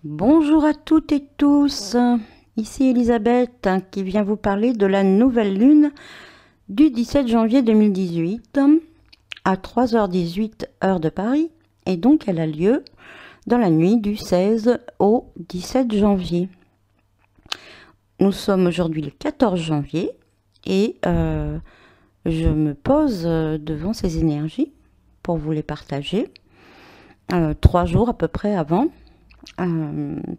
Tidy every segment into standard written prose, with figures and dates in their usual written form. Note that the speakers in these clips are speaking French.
Bonjour à toutes et tous, ici Elisabeth qui vient vous parler de la nouvelle lune du 17 janvier 2018 à 3h18 heure de Paris, et donc elle a lieu dans la nuit du 16 au 17 janvier. Nous sommes aujourd'hui le 14 janvier et je me pose devant ces énergies pour vous les partager 3 jours à peu près avant.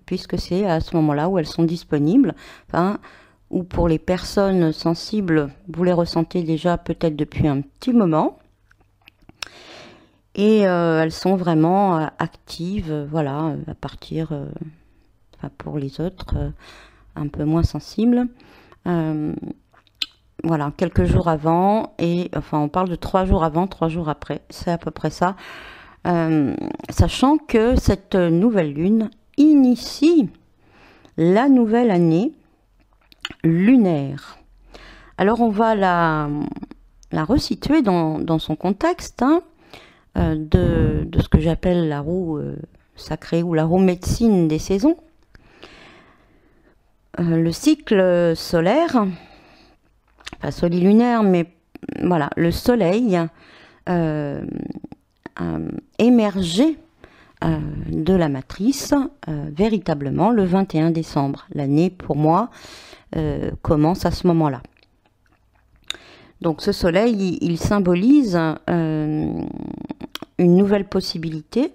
Puisque c'est à ce moment-là où elles sont disponibles, ou pour les personnes sensibles, vous les ressentez déjà peut-être depuis un petit moment, et elles sont vraiment actives, voilà, à partir, pour les autres, un peu moins sensibles, voilà, quelques jours avant, et enfin on parle de 3 jours avant, 3 jours après, c'est à peu près ça. Sachant que cette nouvelle lune initie la nouvelle année lunaire. Alors on va la resituer dans son contexte de ce que j'appelle la roue sacrée ou la roue médecine des saisons. Le cycle solaire, pas solilunaire, mais voilà, le soleil émerger de la matrice véritablement le 21 décembre. L'année pour moi commence à ce moment-là. Donc ce soleil, il symbolise une nouvelle possibilité.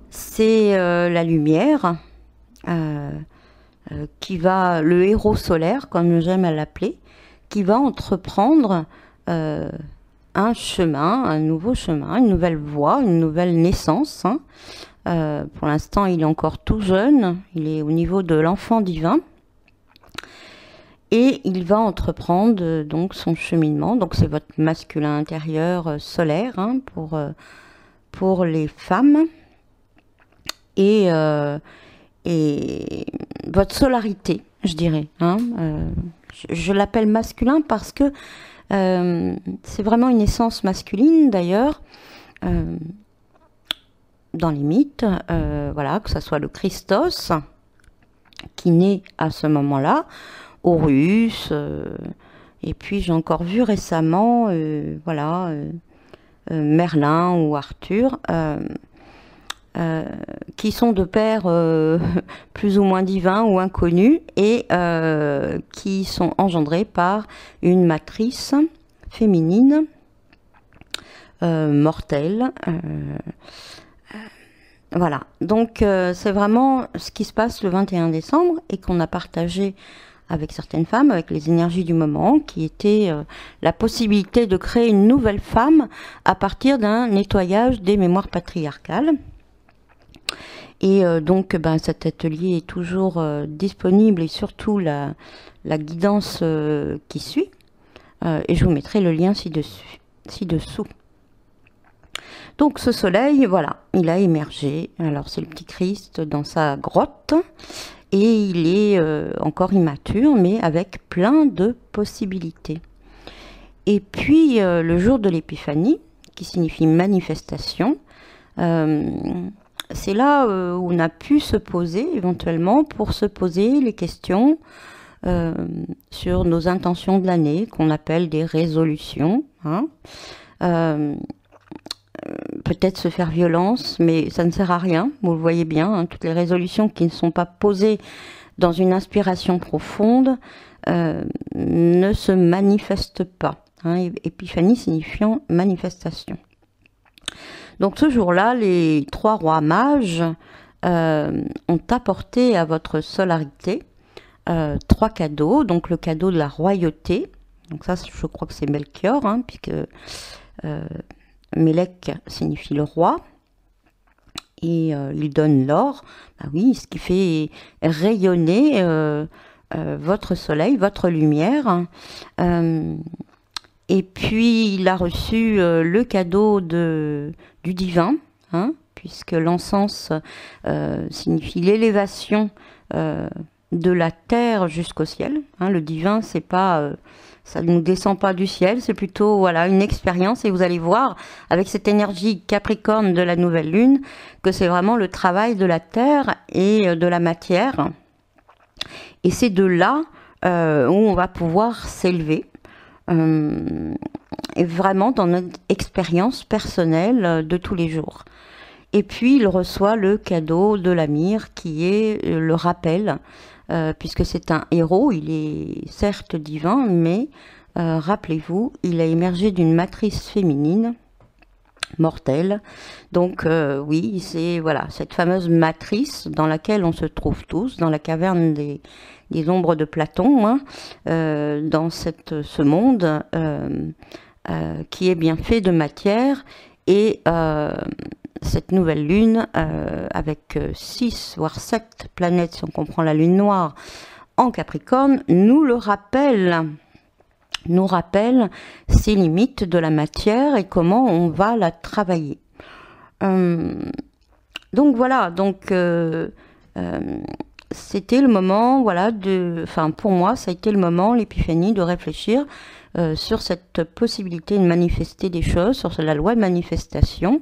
C'est la lumière qui va, le héros solaire, comme j'aime à l'appeler, qui va entreprendre un chemin, un nouveau chemin, une nouvelle voie, une nouvelle naissance. Pour l'instant, il est encore tout jeune, il est au niveau de l'enfant divin. Et il va entreprendre donc son cheminement. Donc c'est votre masculin intérieur solaire pour les femmes. Et votre solarité, je dirais. Je l'appelle masculin parce que c'est vraiment une essence masculine d'ailleurs, dans les mythes, voilà, que ce soit le Christos qui naît à ce moment-là, Horus, et puis j'ai encore vu récemment, voilà, Merlin ou Arthur, qui sont de pères plus ou moins divins ou inconnus et qui sont engendrés par une matrice féminine mortelle. Voilà, donc c'est vraiment ce qui se passe le 21 décembre et qu'on a partagé avec certaines femmes, avec les énergies du moment, qui était la possibilité de créer une nouvelle femme à partir d'un nettoyage des mémoires patriarcales. Et donc cet atelier est toujours disponible, et surtout la guidance qui suit. Et je vous mettrai le lien ci-dessous. Donc ce soleil, voilà, il a émergé. Alors c'est le petit Christ dans sa grotte. Et il est encore immature, mais avec plein de possibilités. Et puis le jour de l'épiphanie, qui signifie manifestation, c'est là où on a pu se poser éventuellement pour se poser les questions sur nos intentions de l'année, qu'on appelle des résolutions. Peut-être se faire violence, mais ça ne sert à rien, vous le voyez bien, toutes les résolutions qui ne sont pas posées dans une inspiration profonde ne se manifestent pas. Épiphanie signifiant manifestation. Donc ce jour-là, les 3 rois mages ont apporté à votre solarité 3 cadeaux. Donc le cadeau de la royauté, donc ça je crois que c'est Melchior, puisque Melech signifie le roi, et il donne l'or, oui, ce qui fait rayonner votre soleil, votre lumière. Et puis il a reçu le cadeau du divin, puisque l'encens signifie l'élévation de la terre jusqu'au ciel. Hein, le divin, c'est pas, ça ne nous descend pas du ciel, c'est plutôt voilà une expérience. Et vous allez voir avec cette énergie Capricorne de la nouvelle lune que c'est vraiment le travail de la terre et de la matière. Et c'est de là où on va pouvoir s'élever. Et vraiment dans notre expérience personnelle de tous les jours. Et puis il reçoit le cadeau de la myrrhe qui est le rappel, puisque c'est un héros, il est certes divin, mais rappelez-vous, il a émergé d'une matrice féminine mortelle. Donc oui, c'est voilà cette fameuse matrice dans laquelle on se trouve tous, dans la caverne des ombres de Platon, hein, dans ce monde qui est bien fait de matière. Et cette nouvelle lune, avec 6 voire 7 planètes, si on comprend la lune noire, en Capricorne, nous rappelle ces limites de la matière et comment on va la travailler. Donc voilà, c'était le moment, voilà, pour moi, ça a été le moment, l'épiphanie, de réfléchir sur cette possibilité de manifester des choses, sur la loi de manifestation,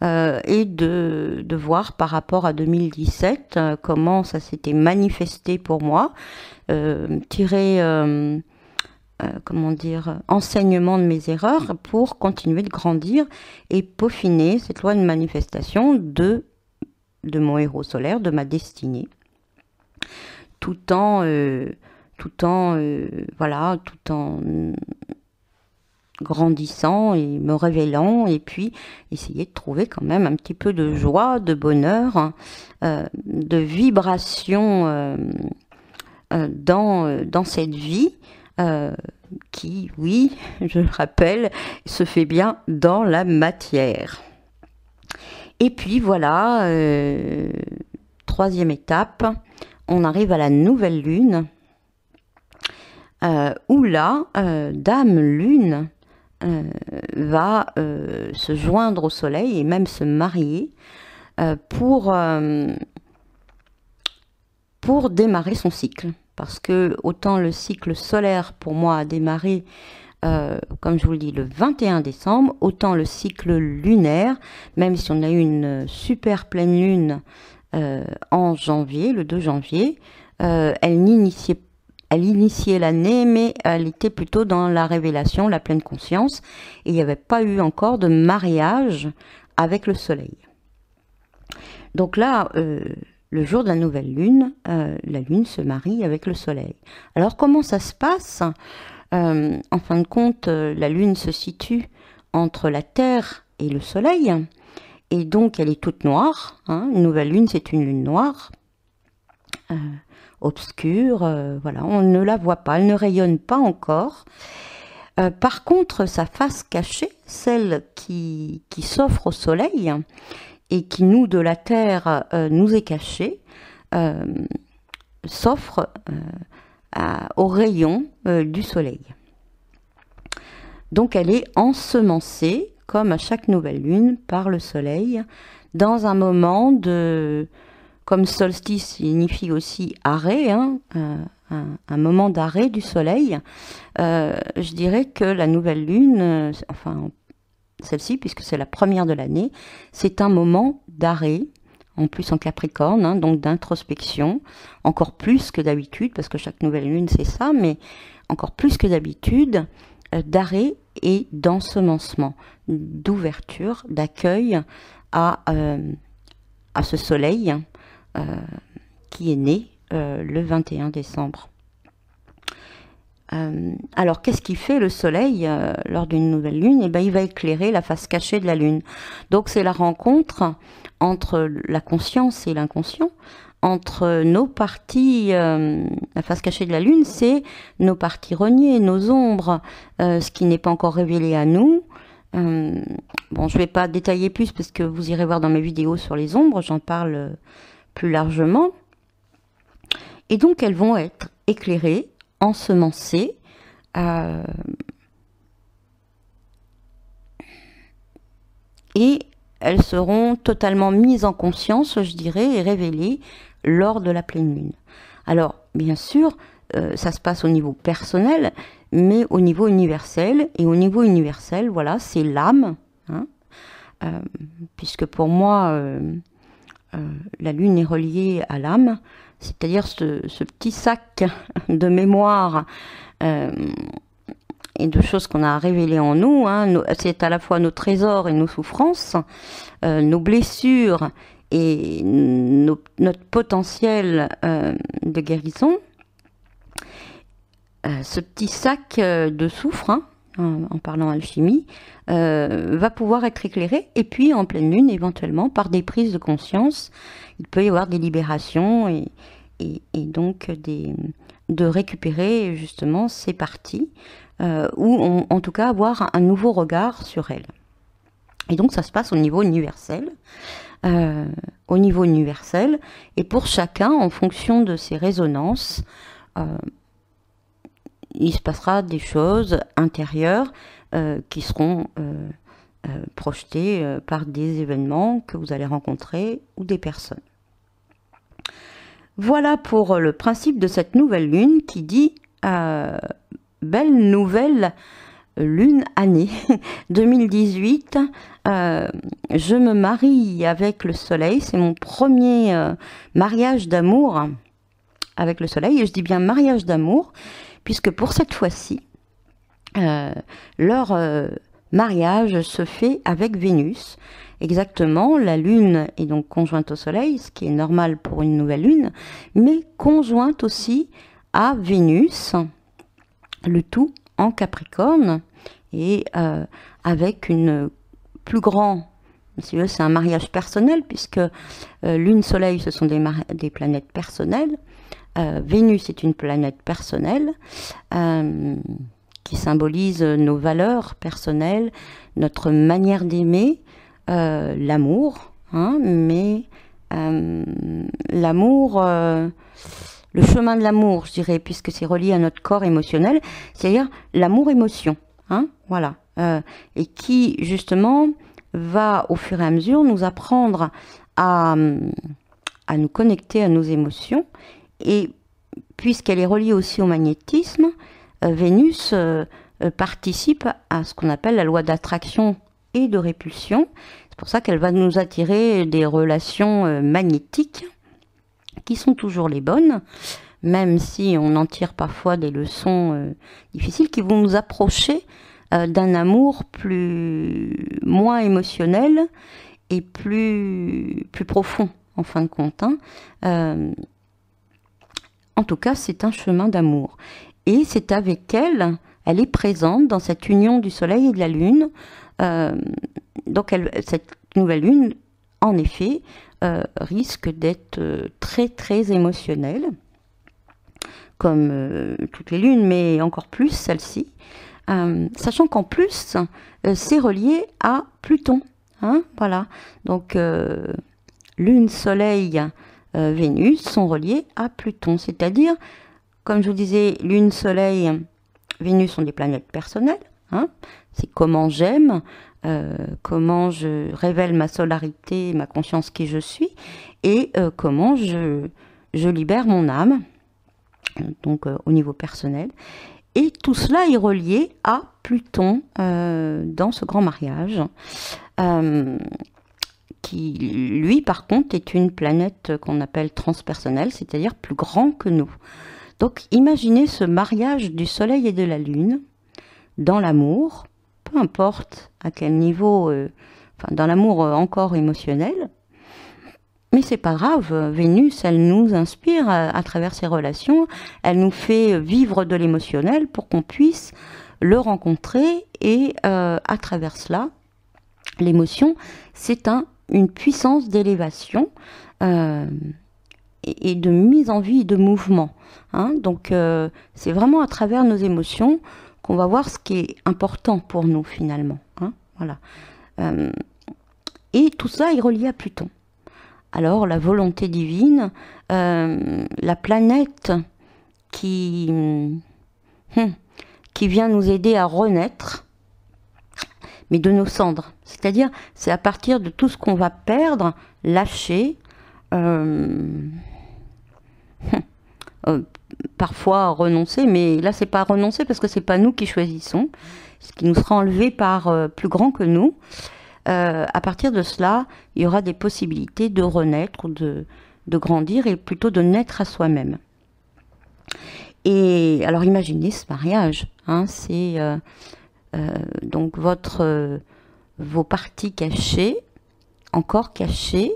et de voir par rapport à 2017 comment ça s'était manifesté pour moi, tirer enseignement de mes erreurs pour continuer de grandir et peaufiner cette loi de manifestation de mon héros solaire, de ma destinée, tout en grandissant et me révélant, et puis essayer de trouver quand même un petit peu de joie, de bonheur, de vibration dans cette vie qui, oui, je le rappelle, se fait bien dans la matière. Et puis voilà, troisième étape, on arrive à la nouvelle lune, où là, Dame Lune va se joindre au soleil et même se marier pour démarrer son cycle. Parce que autant le cycle solaire pour moi a démarré, comme je vous le dis, le 21 décembre, autant le cycle lunaire, même si on a eu une super pleine lune en janvier, le 2 janvier, elle initiait l'année, mais elle était plutôt dans la révélation, la pleine conscience, et il n'y avait pas eu encore de mariage avec le soleil. Donc là, le jour de la nouvelle lune, la lune se marie avec le soleil. Alors comment ça se passe? En fin de compte, la lune se situe entre la Terre et le soleil, et donc elle est toute noire, hein. Une nouvelle lune, c'est une lune noire, obscure, voilà, on ne la voit pas, elle ne rayonne pas encore. Par contre, sa face cachée, celle qui s'offre au soleil et qui, nous, de la Terre, nous est cachée, s'offre aux rayons du soleil. Donc elle est ensemencée, comme à chaque nouvelle lune, par le soleil, dans un moment de... Comme solstice signifie aussi arrêt, hein, un moment d'arrêt du soleil, je dirais que la nouvelle lune, enfin celle-ci, puisque c'est la première de l'année, c'est un moment d'arrêt, en plus en Capricorne, hein, donc d'introspection, encore plus que d'habitude, parce que chaque nouvelle lune c'est ça, mais encore plus que d'habitude, d'arrêt et d'ensemencement, d'ouverture, d'accueil à ce soleil qui est né le 21 décembre. Alors, qu'est-ce qu'il fait le soleil lors d'une nouvelle lune? Eh bien, il va éclairer la face cachée de la lune. Donc, c'est la rencontre entre la conscience et l'inconscient, entre nos parties, la face cachée de la lune, c'est nos parties reniées, nos ombres, ce qui n'est pas encore révélé à nous. Bon, je ne vais pas détailler plus parce que vous irez voir dans mes vidéos sur les ombres, j'en parle plus largement. Et donc, elles vont être éclairées, ensemencées, et elles seront totalement mises en conscience, je dirais, et révélées lors de la pleine lune. Alors, bien sûr, ça se passe au niveau personnel, mais au niveau universel. Et au niveau universel, voilà, c'est l'âme, hein, puisque pour moi, la Lune est reliée à l'âme, c'est-à-dire ce petit sac de mémoire et de choses qu'on a révélées en nous. Hein. C'est à la fois nos trésors et nos souffrances, nos blessures et notre potentiel de guérison. Ce petit sac de soufre, hein, en parlant alchimie, va pouvoir être éclairé, et puis en pleine lune, éventuellement, par des prises de conscience, il peut y avoir des libérations et donc de récupérer justement ces parties, ou en tout cas avoir un nouveau regard sur elles. Et donc ça se passe au niveau universel. Et pour chacun, en fonction de ses résonances, il se passera des choses intérieures qui seront projetées par des événements que vous allez rencontrer ou des personnes. Voilà pour le principe de cette nouvelle lune qui dit belle nouvelle lune année 2018. Je me marie avec le soleil, c'est mon premier mariage d'amour avec le soleil, et je dis bien mariage d'amour, puisque pour cette fois-ci, leur mariage se fait avec Vénus. Exactement, la Lune est donc conjointe au Soleil, ce qui est normal pour une nouvelle Lune, mais conjointe aussi à Vénus, le tout en Capricorne, et avec une plus grande, si c'est un mariage personnel, puisque Lune, Soleil, ce sont des planètes personnelles. Vénus est une planète personnelle qui symbolise nos valeurs personnelles, notre manière d'aimer, l'amour, hein, mais l'amour, le chemin de l'amour, je dirais, puisque c'est relié à notre corps émotionnel, c'est-à-dire l'amour-émotion, hein, voilà, et qui justement va au fur et à mesure nous apprendre à nous connecter à nos émotions. Et puisqu'elle est reliée aussi au magnétisme, Vénus participe à ce qu'on appelle la loi d'attraction et de répulsion. C'est pour ça qu'elle va nous attirer des relations magnétiques qui sont toujours les bonnes, même si on en tire parfois des leçons difficiles qui vont nous approcher d'un amour moins émotionnel et plus profond en fin de compte. Hein. En tout cas, c'est un chemin d'amour. Et c'est avec elle, elle est présente dans cette union du Soleil et de la Lune. Donc cette nouvelle Lune, en effet, risque d'être très très émotionnelle, comme toutes les lunes, mais encore plus celle-ci. Sachant qu'en plus, c'est relié à Pluton. Hein, voilà. Donc, Lune, Soleil, Vénus sont reliés à Pluton. C'est-à-dire, comme je vous disais, Lune, Soleil, Vénus sont des planètes personnelles. Hein, c'est comment j'aime, comment je révèle ma solarité, ma conscience qui je suis, et comment je libère mon âme, donc au niveau personnel. Et tout cela est relié à Pluton dans ce grand mariage, qui, lui, par contre, est une planète qu'on appelle transpersonnelle, c'est-à-dire plus grand que nous. Donc, imaginez ce mariage du Soleil et de la Lune dans l'amour, peu importe à quel niveau, dans l'amour encore émotionnel. Mais c'est pas grave, Vénus, elle nous inspire à travers ses relations, elle nous fait vivre de l'émotionnel pour qu'on puisse le rencontrer et à travers cela, l'émotion, c'est une puissance d'élévation et de mise en vie, de mouvement. Hein. Donc c'est vraiment à travers nos émotions qu'on va voir ce qui est important pour nous finalement. Hein. Voilà. Et tout ça est relié à Pluton. Alors la volonté divine, la planète qui vient nous aider à renaître, mais de nos cendres. C'est-à-dire, c'est à partir de tout ce qu'on va perdre, lâcher, parfois renoncer, mais là c'est pas renoncer parce que c'est pas nous qui choisissons, ce qui nous sera enlevé par plus grand que nous. À partir de cela, il y aura des possibilités de renaître, de grandir et plutôt de naître à soi-même. Et alors imaginez ce mariage, hein, c'est donc vos parties cachées, encore cachées,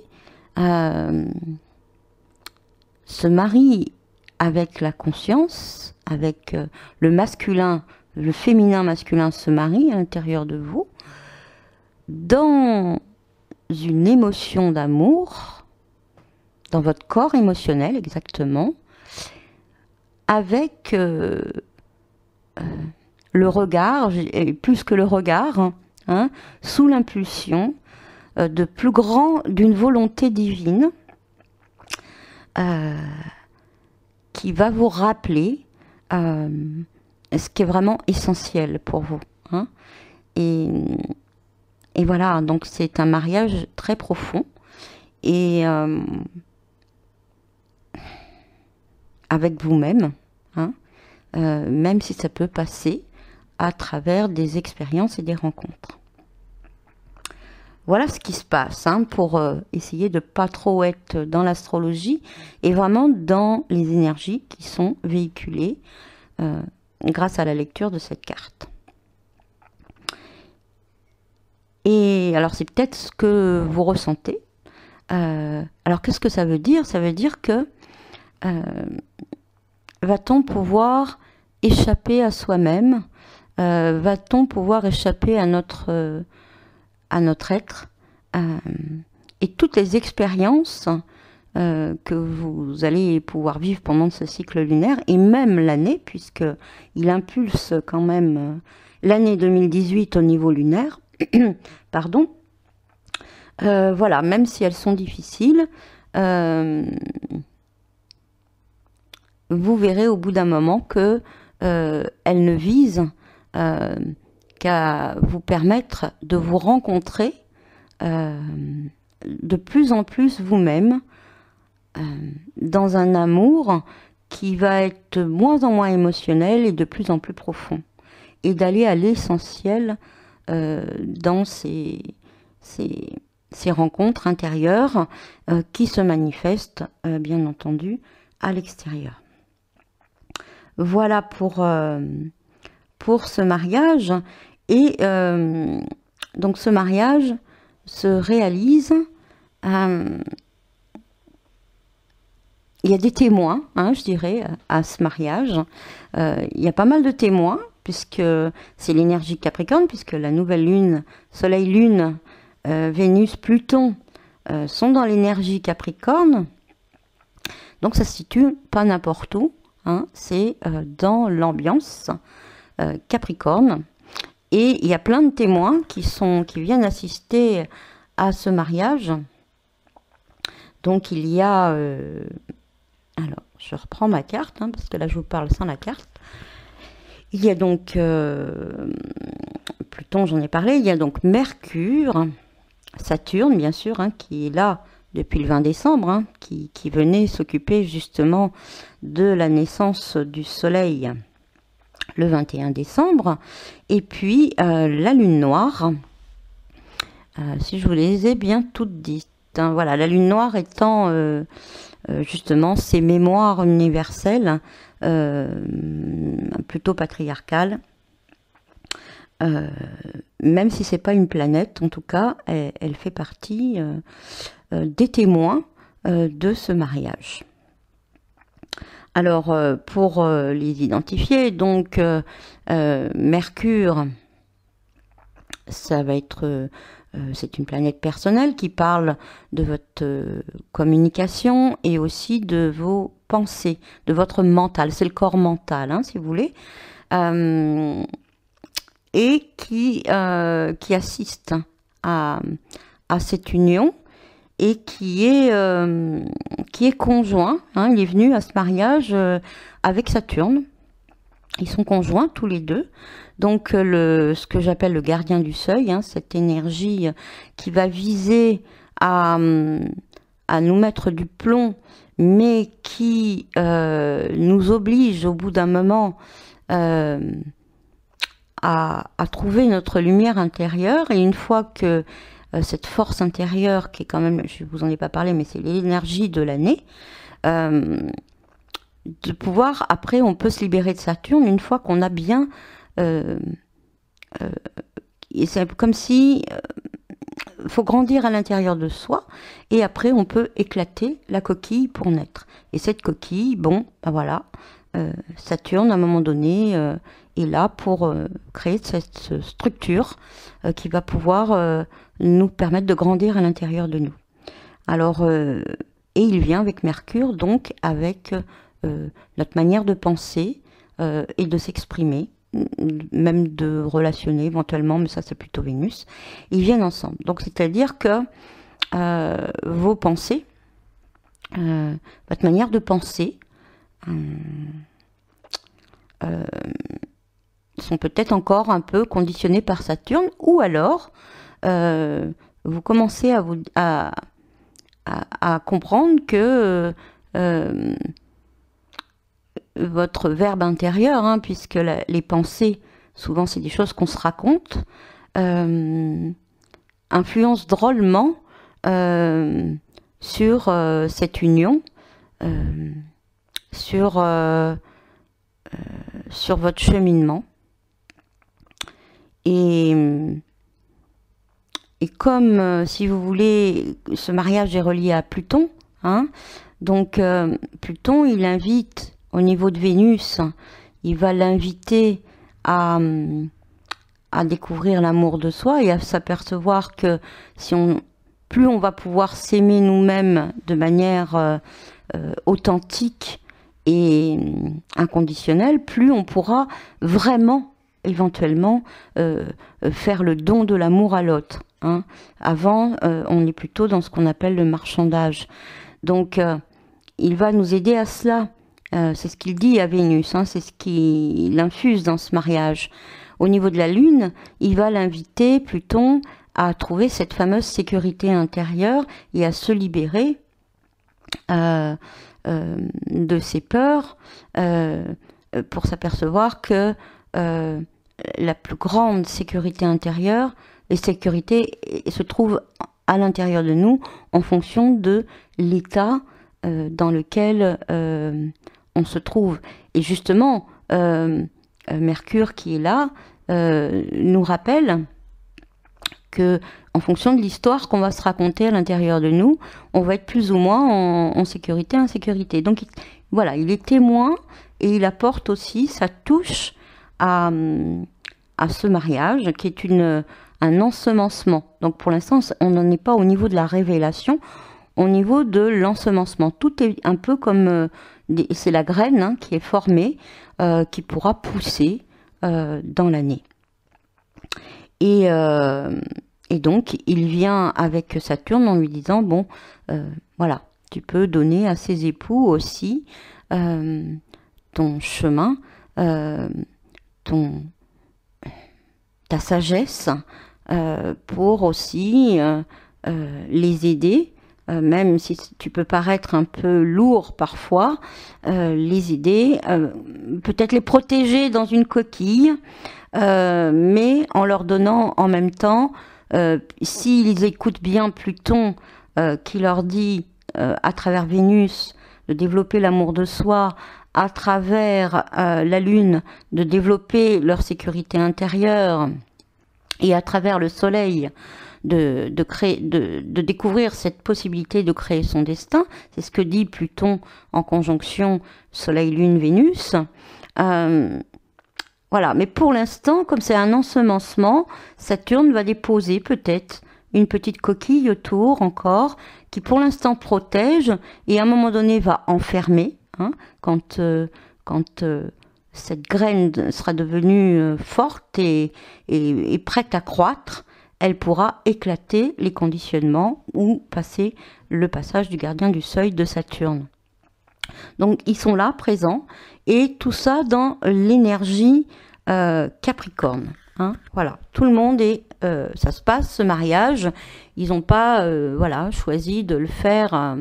se marient avec la conscience, avec le masculin, le féminin masculin se marie à l'intérieur de vous, dans une émotion d'amour, dans votre corps émotionnel exactement, avec le regard, et plus que le regard, hein, sous l'impulsion d'une volonté divine qui va vous rappeler ce qui est vraiment essentiel pour vous. Hein. Et voilà, donc c'est un mariage très profond et avec vous-même, hein, même si ça peut passer à travers des expériences et des rencontres. Voilà ce qui se passe, hein, pour essayer de ne pas trop être dans l'astrologie et vraiment dans les énergies qui sont véhiculées grâce à la lecture de cette carte. Et alors c'est peut-être ce que vous ressentez. Alors qu'est-ce que ça veut dire? Ça veut dire que va-t-on pouvoir échapper à soi-même? Va-t-on pouvoir échapper à notre être? Et toutes les expériences que vous allez pouvoir vivre pendant ce cycle lunaire, et même l'année, puisqu'il impulse quand même l'année 2018 au niveau lunaire, pardon, voilà, même si elles sont difficiles, vous verrez au bout d'un moment que elles ne visent qu'à vous permettre de vous rencontrer de plus en plus vous-même dans un amour qui va être de moins en moins émotionnel et de plus en plus profond, et d'aller à l'essentiel dans ces rencontres intérieures qui se manifestent bien entendu à l'extérieur. Voilà pour ce mariage. Et donc ce mariage se réalise, il y a des témoins, hein, je dirais, à ce mariage. Il y a pas mal de témoins, puisque c'est l'énergie Capricorne, puisque la nouvelle lune, Soleil, Lune, Vénus, Pluton sont dans l'énergie Capricorne. Donc ça se situe pas n'importe où, hein, c'est dans l'ambiance Capricorne. Et il y a plein de témoins qui viennent assister à ce mariage. Donc il y a... alors, je reprends ma carte, hein, parce que là je vous parle sans la carte. Il y a donc Pluton, j'en ai parlé. Il y a donc Mercure, Saturne, bien sûr, hein, qui est là depuis le 20 décembre, hein, qui venait s'occuper justement de la naissance du Soleil le 21 décembre. Et puis la Lune Noire, si je vous les ai bien toutes dites. Hein, voilà, la Lune Noire étant justement ces mémoires universelles, plutôt patriarcales. Même si c'est pas une planète, en tout cas, elle fait partie des témoins de ce mariage. Alors, pour les identifier, donc Mercure, ça va être, c'est une planète personnelle qui parle de votre communication et aussi de vos pensées, de votre mental. C'est le corps mental, hein, si vous voulez. Et qui assiste à cette union et qui est conjoint. Hein, il est venu à ce mariage avec Saturne. Ils sont conjoints tous les deux. Donc ce que j'appelle le gardien du seuil, hein, cette énergie qui va viser à à nous mettre du plomb, mais qui nous oblige au bout d'un moment à trouver notre lumière intérieure. Et une fois que cette force intérieure, qui est quand même, je ne vous en ai pas parlé, mais c'est l'énergie de l'année, de pouvoir, après, on peut se libérer de Saturne une fois qu'on a bien... et c'est comme si... faut grandir à l'intérieur de soi, et après, on peut éclater la coquille pour naître. Et cette coquille, bon, ben voilà, Saturne, à un moment donné, est là pour créer cette structure qui va pouvoir nous permettre de grandir à l'intérieur de nous. Alors, et il vient avec Mercure, donc avec notre manière de penser et de s'exprimer, même de relationner éventuellement, mais ça c'est plutôt Vénus. Ils viennent ensemble. Donc c'est-à-dire que vos pensées, votre manière de penser, sont peut-être encore un peu conditionnées par Saturne, ou alors vous commencez à comprendre que votre verbe intérieur, hein, puisque les pensées, souvent c'est des choses qu'on se raconte, influencent drôlement sur cette union, sur votre cheminement. Et comme, si vous voulez, ce mariage est relié à Pluton, hein, donc Pluton, il invite, au niveau de Vénus, il va l'inviter à découvrir l'amour de soi et à s'apercevoir que plus on va pouvoir s'aimer nous-mêmes de manière authentique et inconditionnelle, plus on pourra vraiment, éventuellement, faire le don de l'amour à l'autre. Hein. Avant, on est plutôt dans ce qu'on appelle le marchandage. Donc, il va nous aider à cela. C'est ce qu'il dit à Vénus, hein, c'est ce qu'il infuse dans ce mariage. Au niveau de la Lune, il va l'inviter, Pluton, à trouver cette fameuse sécurité intérieure et à se libérer de ses peurs pour s'apercevoir que la plus grande sécurité intérieure, les sécurités se trouvent à l'intérieur de nous en fonction de l'état dans lequel on se trouve. Et justement, Mercure qui est là nous rappelle que, en fonction de l'histoire qu'on va se raconter à l'intérieur de nous, on va être plus ou moins en sécurité, insécurité. Donc voilà, il est témoin et il apporte aussi sa touche à ce mariage qui est un ensemencement. Donc pour l'instant, on n'en est pas au niveau de la révélation, au niveau de l'ensemencement. Tout est un peu comme... c'est la graine, hein, qui est formée, qui pourra pousser dans l'année. Et donc, il vient avec Saturne en lui disant, bon, voilà, tu peux donner à ses époux aussi ton chemin, ta sagesse, pour aussi les aider, même si tu peux paraître un peu lourd parfois, les aider, peut-être les protéger dans une coquille, mais en leur donnant en même temps, s'ils écoutent bien Pluton, qui leur dit, à travers Vénus, de développer l'amour de soi, à travers la Lune, de développer leur sécurité intérieure, et à travers le Soleil, de découvrir cette possibilité de créer son destin. C'est ce que dit Pluton en conjonction Soleil, Lune, Vénus. Voilà, mais pour l'instant, comme c'est un ensemencement, Saturne va déposer peut-être une petite coquille autour encore, qui pour l'instant protège, et à un moment donné va enfermer, hein, quand cette graine sera devenue forte et prête à croître, elle pourra éclater les conditionnements ou passer le passage du gardien du seuil de Saturne. Donc ils sont là, présents, et tout ça dans l'énergie Capricorne. Hein, voilà, tout le monde est ça se passe, ce mariage. Ils n'ont pas voilà, choisi de le faire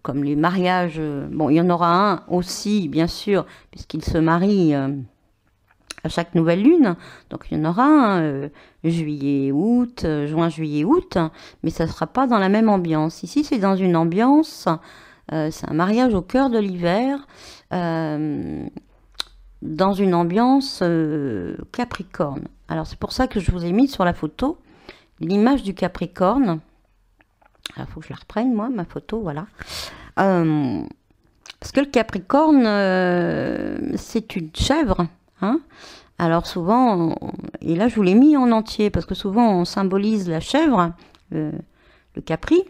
comme les mariages. Bon, il y en aura un aussi, bien sûr, puisqu'ils se marient à chaque nouvelle lune. Donc il y en aura un juillet, août, juin, juillet, août, mais ça ne sera pas dans la même ambiance. Ici, c'est dans une ambiance, c'est un mariage au cœur de l'hiver, dans une ambiance Capricorne. Alors c'est pour ça que je vous ai mis sur la photo l'image du Capricorne. Il faut que je la reprenne, moi, ma photo, voilà. Parce que le Capricorne, c'est une chèvre, hein. Alors souvent, et là je vous l'ai mis en entier, parce que souvent on symbolise la chèvre, le Capri.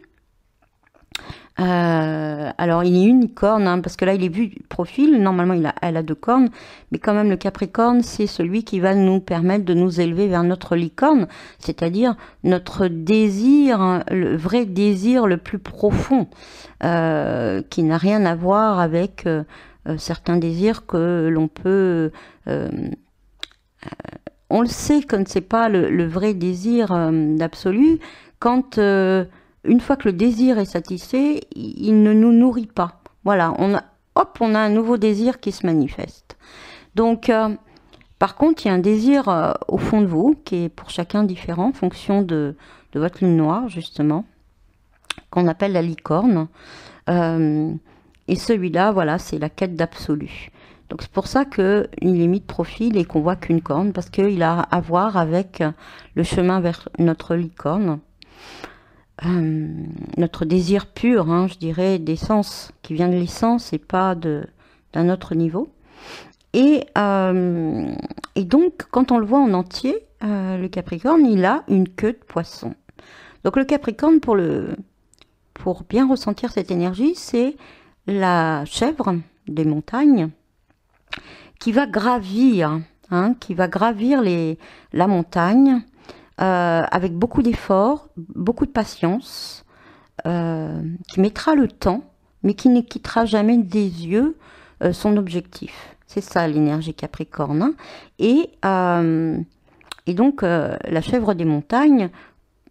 Alors il est unicorne, hein, parce que là il est vu du profil, normalement elle a 2 cornes, mais quand même le Capricorne c'est celui qui va nous permettre de nous élever vers notre licorne, c'est-à-dire notre désir, le vrai désir le plus profond, qui n'a rien à voir avec certains désirs que l'on peut... on le sait que c'est pas le vrai désir d'absolu, quand... une fois que le désir est satisfait, il ne nous nourrit pas. Voilà, on a un nouveau désir qui se manifeste. Donc, par contre, il y a un désir au fond de vous, qui est pour chacun différent, en fonction de votre lune noire, justement, qu'on appelle la licorne. Et celui-là, voilà, c'est la quête d'absolu. Donc, c'est pour ça qu'il est mis de profil et qu'on voit qu'une corne, parce qu'il a à voir avec le chemin vers notre licorne. Notre désir pur, hein, je dirais, d'essence, qui vient de l'essence et pas d'un autre niveau. Et donc, quand on le voit en entier, le Capricorne, il a une queue de poisson. Donc le Capricorne, pour bien ressentir cette énergie, c'est la chèvre des montagnes qui va gravir, hein, la montagne, avec beaucoup d'efforts, beaucoup de patience, qui mettra le temps, mais qui ne quittera jamais des yeux son objectif. C'est ça l'énergie Capricorne, hein. Et donc la chèvre des montagnes,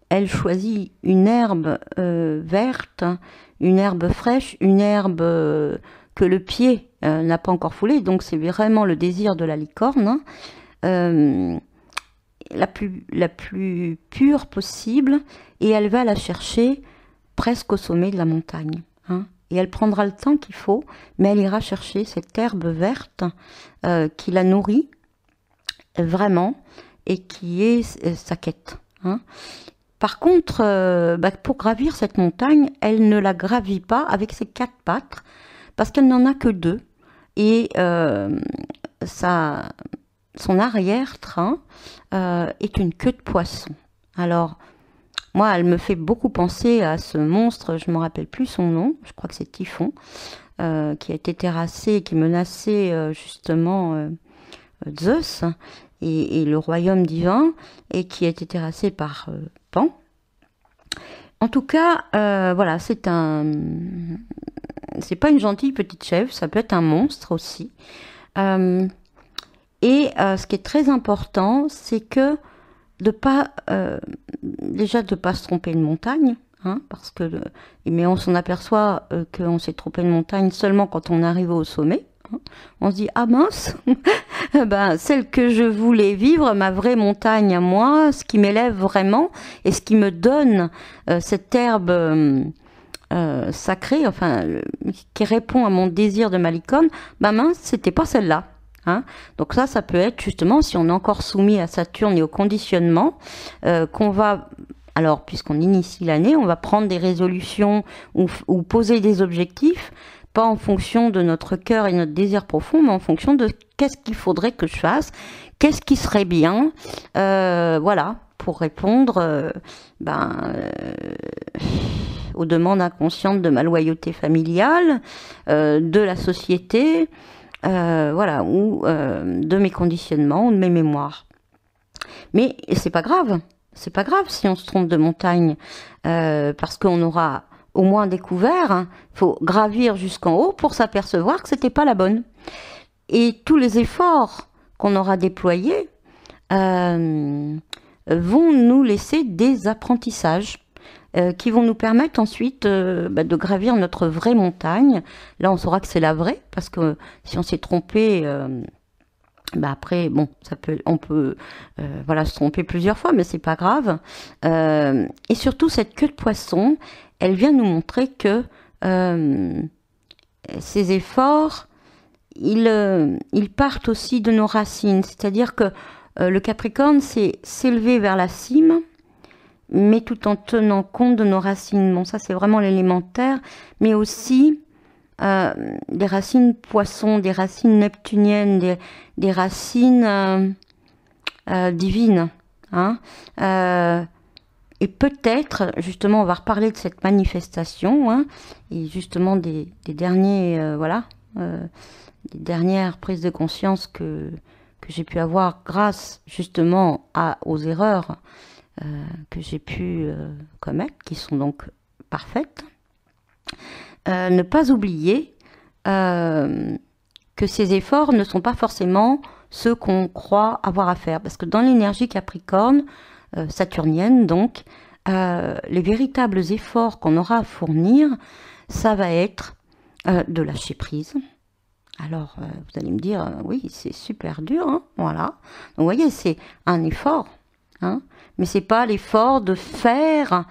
elle choisit une herbe verte, une herbe fraîche, une herbe que le pied n'a pas encore foulée. Donc c'est vraiment le désir de la licorne, hein. La plus pure possible, et elle va la chercher presque au sommet de la montagne, hein. Et elle prendra le temps qu'il faut, mais elle ira chercher cette herbe verte qui la nourrit vraiment et qui est sa quête, hein. Par contre, pour gravir cette montagne, elle ne la gravit pas avec ses 4 pattes, parce qu'elle n'en a que 2, et son arrière-train est une queue de poisson. Alors, moi, elle me fait beaucoup penser à ce monstre, je ne me rappelle plus son nom, je crois que c'est Typhon, qui a été terrassé, qui menaçait justement Zeus et le royaume divin, et qui a été terrassé par Pan. En tout cas, voilà, c'est pas une gentille petite chèvre, ça peut être un monstre aussi. Et ce qui est très important, c'est que déjà de pas se tromper de montagne, hein, parce que mais on s'en aperçoit qu'on s'est trompé de montagne seulement quand on arrive au sommet, hein. On se dit ah mince, ben celle que je voulais vivre, ma vraie montagne à moi, ce qui m'élève vraiment et ce qui me donne cette herbe sacrée, enfin qui répond à mon désir de ma licorne, ben mince, c'était pas celle-là. Hein. Donc ça peut être justement si on est encore soumis à Saturne et au conditionnement, qu'on va, alors puisqu'on initie l'année, on va prendre des résolutions ou poser des objectifs, pas en fonction de notre cœur et notre désir profond, mais en fonction de qu'est-ce qu'il faudrait que je fasse, qu'est-ce qui serait bien, voilà, pour répondre aux demandes inconscientes de ma loyauté familiale, de la société, voilà, ou de mes conditionnements ou de mes mémoires. Mais c'est pas grave si on se trompe de montagne, parce qu'on aura au moins découvert, hein. Faut gravir jusqu'en haut pour s'apercevoir que c'était pas la bonne. Et tous les efforts qu'on aura déployés vont nous laisser des apprentissages qui vont nous permettre ensuite de gravir notre vraie montagne. Là, on saura que c'est la vraie, parce que si on s'est trompé, après, bon, on peut voilà, se tromper plusieurs fois, mais c'est pas grave. Et surtout, cette queue de poisson, elle vient nous montrer que ces efforts, ils partent aussi de nos racines. C'est-à-dire que le Capricorne, c'est s'élever vers la cime, mais tout en tenant compte de nos racines. Bon, ça, c'est vraiment l'élémentaire, mais aussi des racines poissons, des racines neptuniennes, des racines divines. Hein. Et peut-être, justement, on va reparler de cette manifestation, hein, et justement des derniers, des dernières prises de conscience que j'ai pu avoir grâce justement aux erreurs que j'ai pu commettre, qui sont donc parfaites. Ne pas oublier que ces efforts ne sont pas forcément ceux qu'on croit avoir à faire. Parce que dans l'énergie Capricorne, saturnienne donc, les véritables efforts qu'on aura à fournir, ça va être de lâcher prise. Alors, vous allez me dire, oui, c'est super dur, hein, voilà. Donc, vous voyez, c'est un effort, hein, mais c'est pas l'effort de faire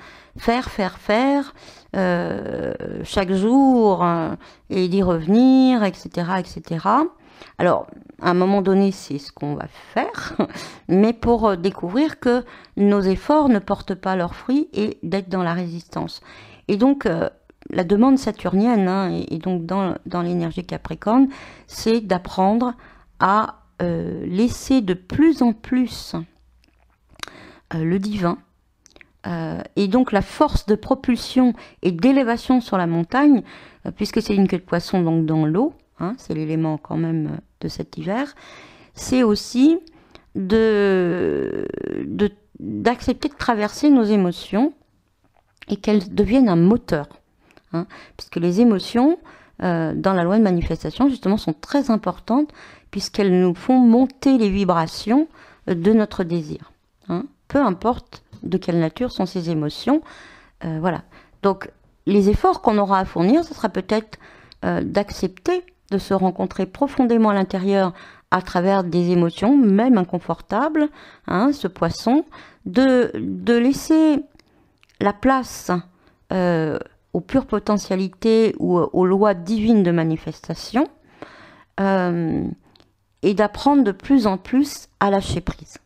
chaque jour et d'y revenir, etc., etc. Alors, à un moment donné, c'est ce qu'on va faire, mais pour découvrir que nos efforts ne portent pas leurs fruits et d'être dans la résistance. Et donc, la demande saturnienne, hein, et donc dans l'énergie Capricorne, c'est d'apprendre à laisser de plus en plus le divin, et donc la force de propulsion et d'élévation sur la montagne, puisque c'est une queue de poisson donc dans l'eau, hein, c'est l'élément quand même de cet hiver, c'est aussi d'accepter de traverser nos émotions et qu'elles deviennent un moteur. Hein, puisque les émotions, dans la loi de manifestation, justement, sont très importantes, puisqu'elles nous font monter les vibrations de notre désir. Hein, peu importe de quelle nature sont ces émotions. Voilà. Donc, les efforts qu'on aura à fournir, ce sera peut-être d'accepter de se rencontrer profondément à l'intérieur à travers des émotions, même inconfortables, hein, ce poisson, de laisser la place aux pures potentialités ou aux lois divines de manifestation, et d'apprendre de plus en plus à lâcher prise,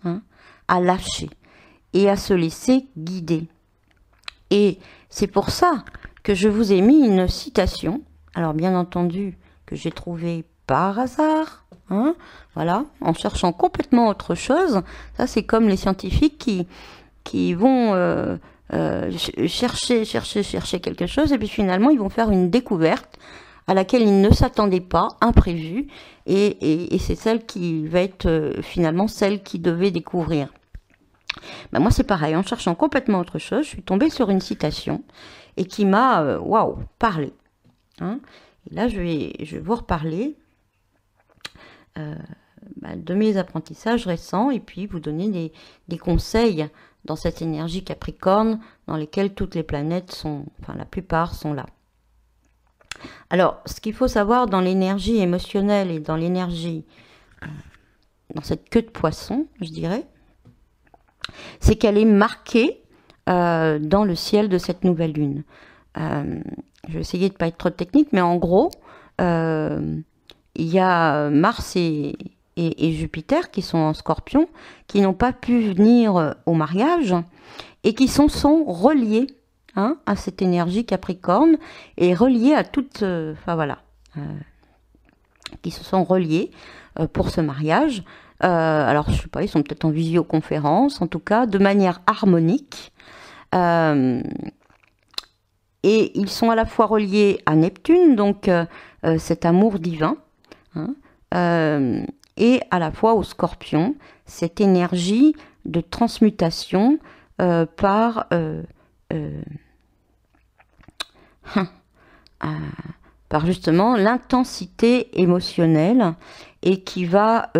hein, à lâcher et à se laisser guider. Et c'est pour ça que je vous ai mis une citation, alors bien entendu que j'ai trouvée par hasard, hein, voilà, en cherchant complètement autre chose. Ça, c'est comme les scientifiques qui vont chercher quelque chose, et puis finalement ils vont faire une découverte à laquelle ils ne s'attendaient pas, imprévue, et c'est celle qui va être finalement celle qu'ils devaient découvrir. Ben moi c'est pareil, en cherchant complètement autre chose, je suis tombée sur une citation et qui m'a waouh, parlé. Hein, et là je vais vous reparler de mes apprentissages récents, et puis vous donner des conseils dans cette énergie Capricorne dans lesquelles toutes les planètes sont, enfin la plupart sont là. Alors, ce qu'il faut savoir dans l'énergie émotionnelle et dans l'énergie, dans cette queue de poisson, je dirais, c'est qu'elle est marquée dans le ciel de cette nouvelle lune. Je vais essayer de ne pas être trop technique, mais en gros, il y a Mars et Jupiter qui sont en Scorpion, qui n'ont pas pu venir au mariage et qui sont reliés, hein, à cette énergie Capricorne et reliés à toutes, enfin voilà, qui se sont reliés pour ce mariage. Alors je sais pas, ils sont peut-être en visioconférence, en tout cas de manière harmonique. Et ils sont à la fois reliés à Neptune, donc cet amour divin, hein, et à la fois au Scorpion, cette énergie de transmutation par justement l'intensité émotionnelle, et qui va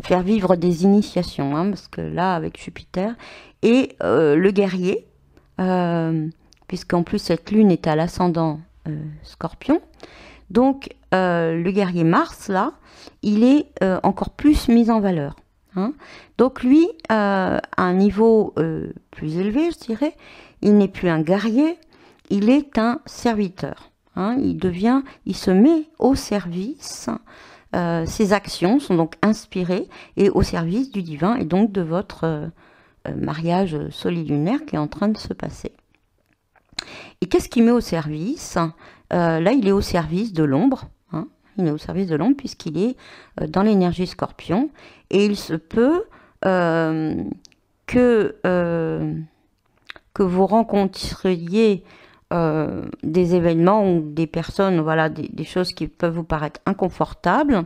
faire vivre des initiations, hein, parce que là, avec Jupiter, et le guerrier, puisqu'en plus cette lune est à l'ascendant Scorpion, donc le guerrier Mars, là, il est encore plus mis en valeur. Hein. Donc lui, à un niveau plus élevé, je dirais, il n'est plus un guerrier, il est un serviteur. Hein. Il se met au service. Ses actions sont donc inspirées et au service du divin et donc de votre mariage solilunaire qui est en train de se passer. Et qu'est-ce qu'il met au service? Là, il est au service de l'ombre. Hein. Il est au service de l'ombre puisqu'il est dans l'énergie Scorpion. Et il se peut que vous rencontriez des événements ou des personnes, voilà, des choses qui peuvent vous paraître inconfortables,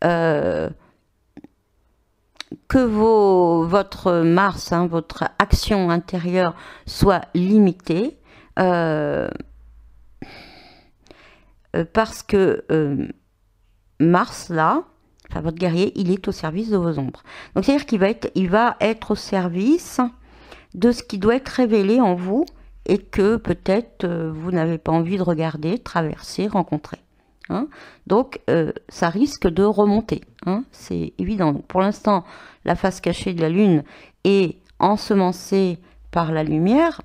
que votre Mars, hein, votre action intérieure soit limitée, parce que Mars, là, enfin votre guerrier, il est au service de vos ombres. Donc c'est-à-dire qu'il va être au service de ce qui doit être révélé en vous, et que peut-être vous n'avez pas envie de regarder, traverser, rencontrer. Hein. Donc, ça risque de remonter. Hein. C'est évident. Donc, pour l'instant, la face cachée de la Lune est ensemencée par la lumière,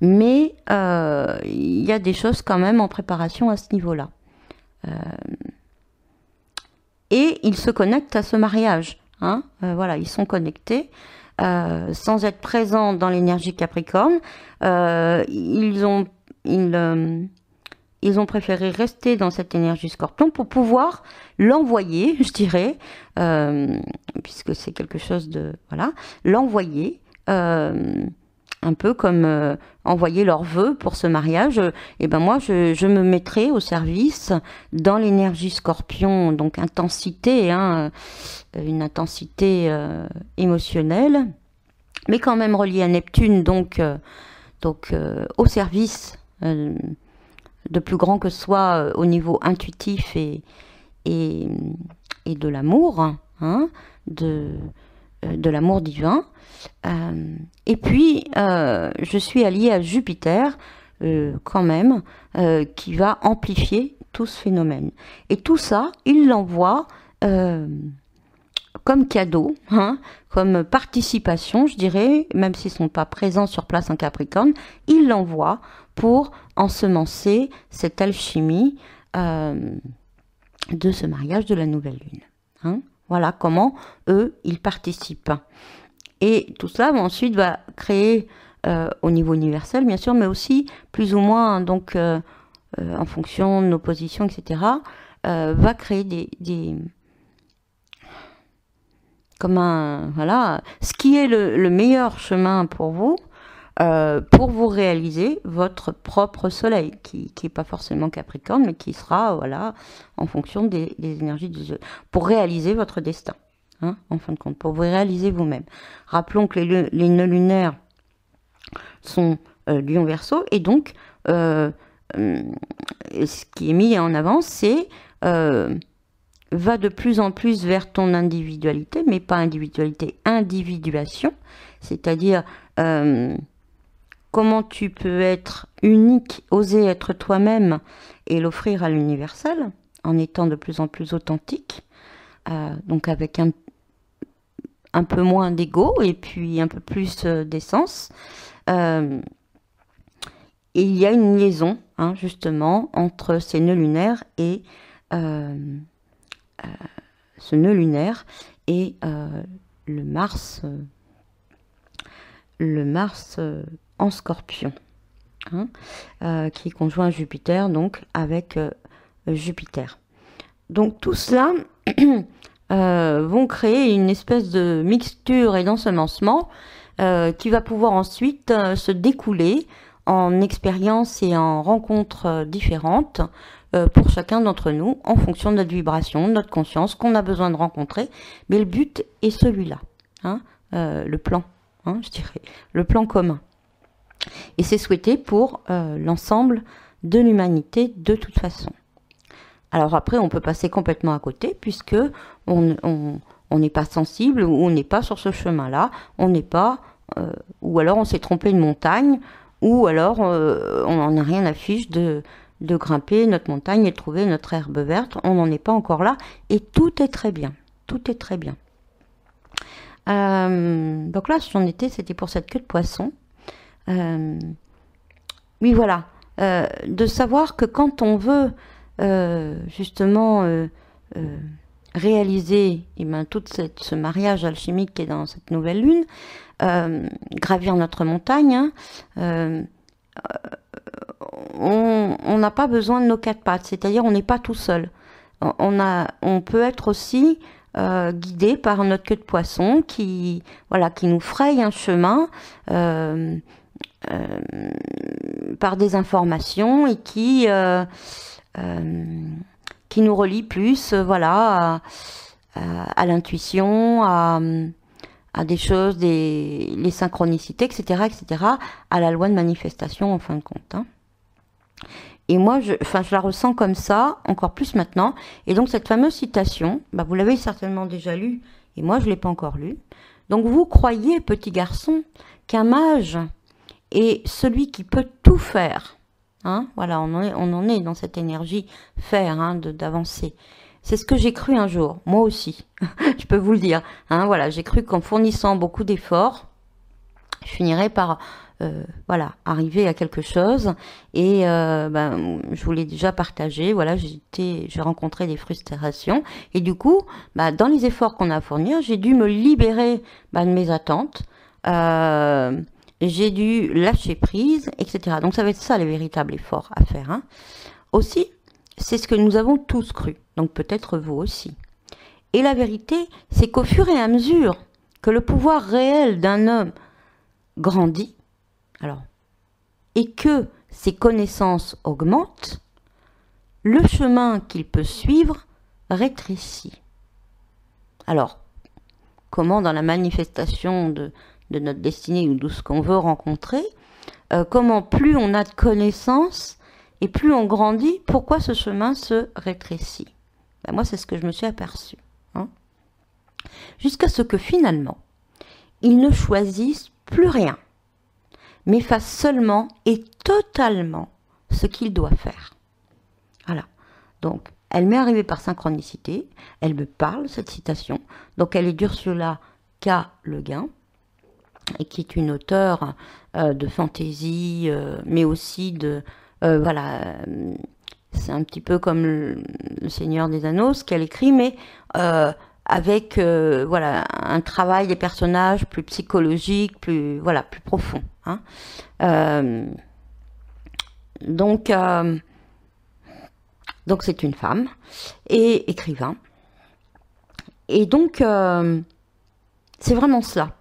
mais il y a des choses quand même en préparation à ce niveau-là. Et ils se connectent à ce mariage. Hein. Voilà, ils sont connectés. Sans être présents dans l'énergie Capricorne, ils ont préféré rester dans cette énergie Scorpion pour pouvoir l'envoyer, je dirais, puisque c'est quelque chose de... Voilà, l'envoyer, un peu comme envoyer leurs vœux pour ce mariage. Et ben moi, je me mettrai au service dans l'énergie Scorpion, donc intensité, hein, une intensité émotionnelle, mais quand même reliée à Neptune, donc au service de plus grand que soit au niveau intuitif et de l'amour, hein, de l'amour divin. Et puis, je suis alliée à Jupiter, quand même, qui va amplifier tout ce phénomène. Et tout ça, il l'envoie comme cadeau, hein, comme participation, je dirais, même s'ils ne sont pas présents sur place en Capricorne, il l'envoie pour ensemencer cette alchimie de ce mariage de la nouvelle lune. Hein. Voilà comment, eux, ils participent. Et tout cela, ensuite, va créer, au niveau universel, bien sûr, mais aussi, plus ou moins, donc, en fonction de nos positions, etc., va créer voilà, ce qui est le meilleur chemin pour vous réaliser votre propre soleil, qui n'est pas forcément Capricorne, mais qui sera, voilà, en fonction des énergies du jeu, pour réaliser votre destin, hein, en fin de compte, pour vous réaliser vous-même. Rappelons que les nœuds lunaires sont Lion Verseau, et donc, ce qui est mis en avant, c'est va de plus en plus vers ton individualité, mais pas individualité, individuation, c'est-à-dire comment tu peux être unique, oser être toi-même et l'offrir à l'universel, en étant de plus en plus authentique, donc avec un peu moins d'ego et puis un peu plus d'essence. Et il y a une liaison, hein, justement, entre ces nœuds lunaires et ce nœud lunaire et le Mars en Scorpion, hein, qui est conjoint à Jupiter, donc avec Jupiter. Donc tout cela vont créer une espèce de mixture et d'ensemencement qui va pouvoir ensuite se découler en expériences et en rencontres différentes pour chacun d'entre nous, en fonction de notre vibration, de notre conscience, qu'on a besoin de rencontrer. Mais le but est celui-là, hein, le plan, hein, je dirais, le plan commun. Et c'est souhaité pour l'ensemble de l'humanité de toute façon. Alors après, on peut passer complètement à côté, puisque on n'est pas sensible, ou on n'est pas sur ce chemin-là, on n'est pas, ou alors on s'est trompé de montagne, ou alors on n'en a rien à fiche de grimper notre montagne et de trouver notre herbe verte, on n'en est pas encore là, et tout est très bien, tout est très bien. Donc là, j'en étais, c'était pour cette queue de poisson. Oui, voilà, de savoir que quand on veut justement réaliser tout ce mariage alchimique qui est dans cette nouvelle lune, gravir notre montagne, hein, on n'a pas besoin de nos quatre pattes, c'est-à-dire on n'est pas tout seul. On peut être aussi guidé par notre queue de poisson qui nous fraye un chemin par des informations et qui nous relie plus à l'intuition, à des choses, les synchronicités, etc., à la loi de manifestation en fin de compte. Hein. Et moi, je la ressens comme ça, encore plus maintenant. Et donc cette fameuse citation, vous l'avez certainement déjà lue, et moi je ne l'ai pas encore lue. Donc vous croyez, petit garçon, qu'un mage est celui qui peut tout faire. Hein, voilà, on en est dans cette énergie faire, hein, d'avancer. C'est ce que j'ai cru un jour, moi aussi, je peux vous le dire. Hein, voilà, j'ai cru qu'en fournissant beaucoup d'efforts, je finirais par arriver à quelque chose. Et je vous l'ai déjà partagé, voilà, j'ai rencontré des frustrations. Et du coup, dans les efforts qu'on a à fournir, j'ai dû me libérer de mes attentes. J'ai dû lâcher prise, etc. Donc ça va être ça les véritables efforts à faire. Hein. Aussi, c'est ce que nous avons tous cru, donc peut-être vous aussi. Et la vérité, c'est qu'au fur et à mesure que le pouvoir réel d'un homme grandit, et que ses connaissances augmentent, le chemin qu'il peut suivre rétrécit. Alors, comment dans la manifestation de notre destinée ou de ce qu'on veut rencontrer, comment plus on a de connaissances et plus on grandit, pourquoi ce chemin se rétrécit? Moi, c'est ce que je me suis aperçu. Hein. Jusqu'à ce que finalement, il ne choisisse plus rien, mais fasse seulement et totalement ce qu'il doit faire. Voilà. Donc, elle m'est arrivée par synchronicité, elle me parle, cette citation. Donc, elle est d'Ursula K. Le Guin, et qui est une auteure de fantaisie, mais aussi de... c'est un petit peu comme le Seigneur des Anneaux, ce qu'elle écrit, mais avec un travail des personnages plus psychologique, plus profond. Hein. Donc c'est une femme et écrivain. Et donc c'est vraiment cela.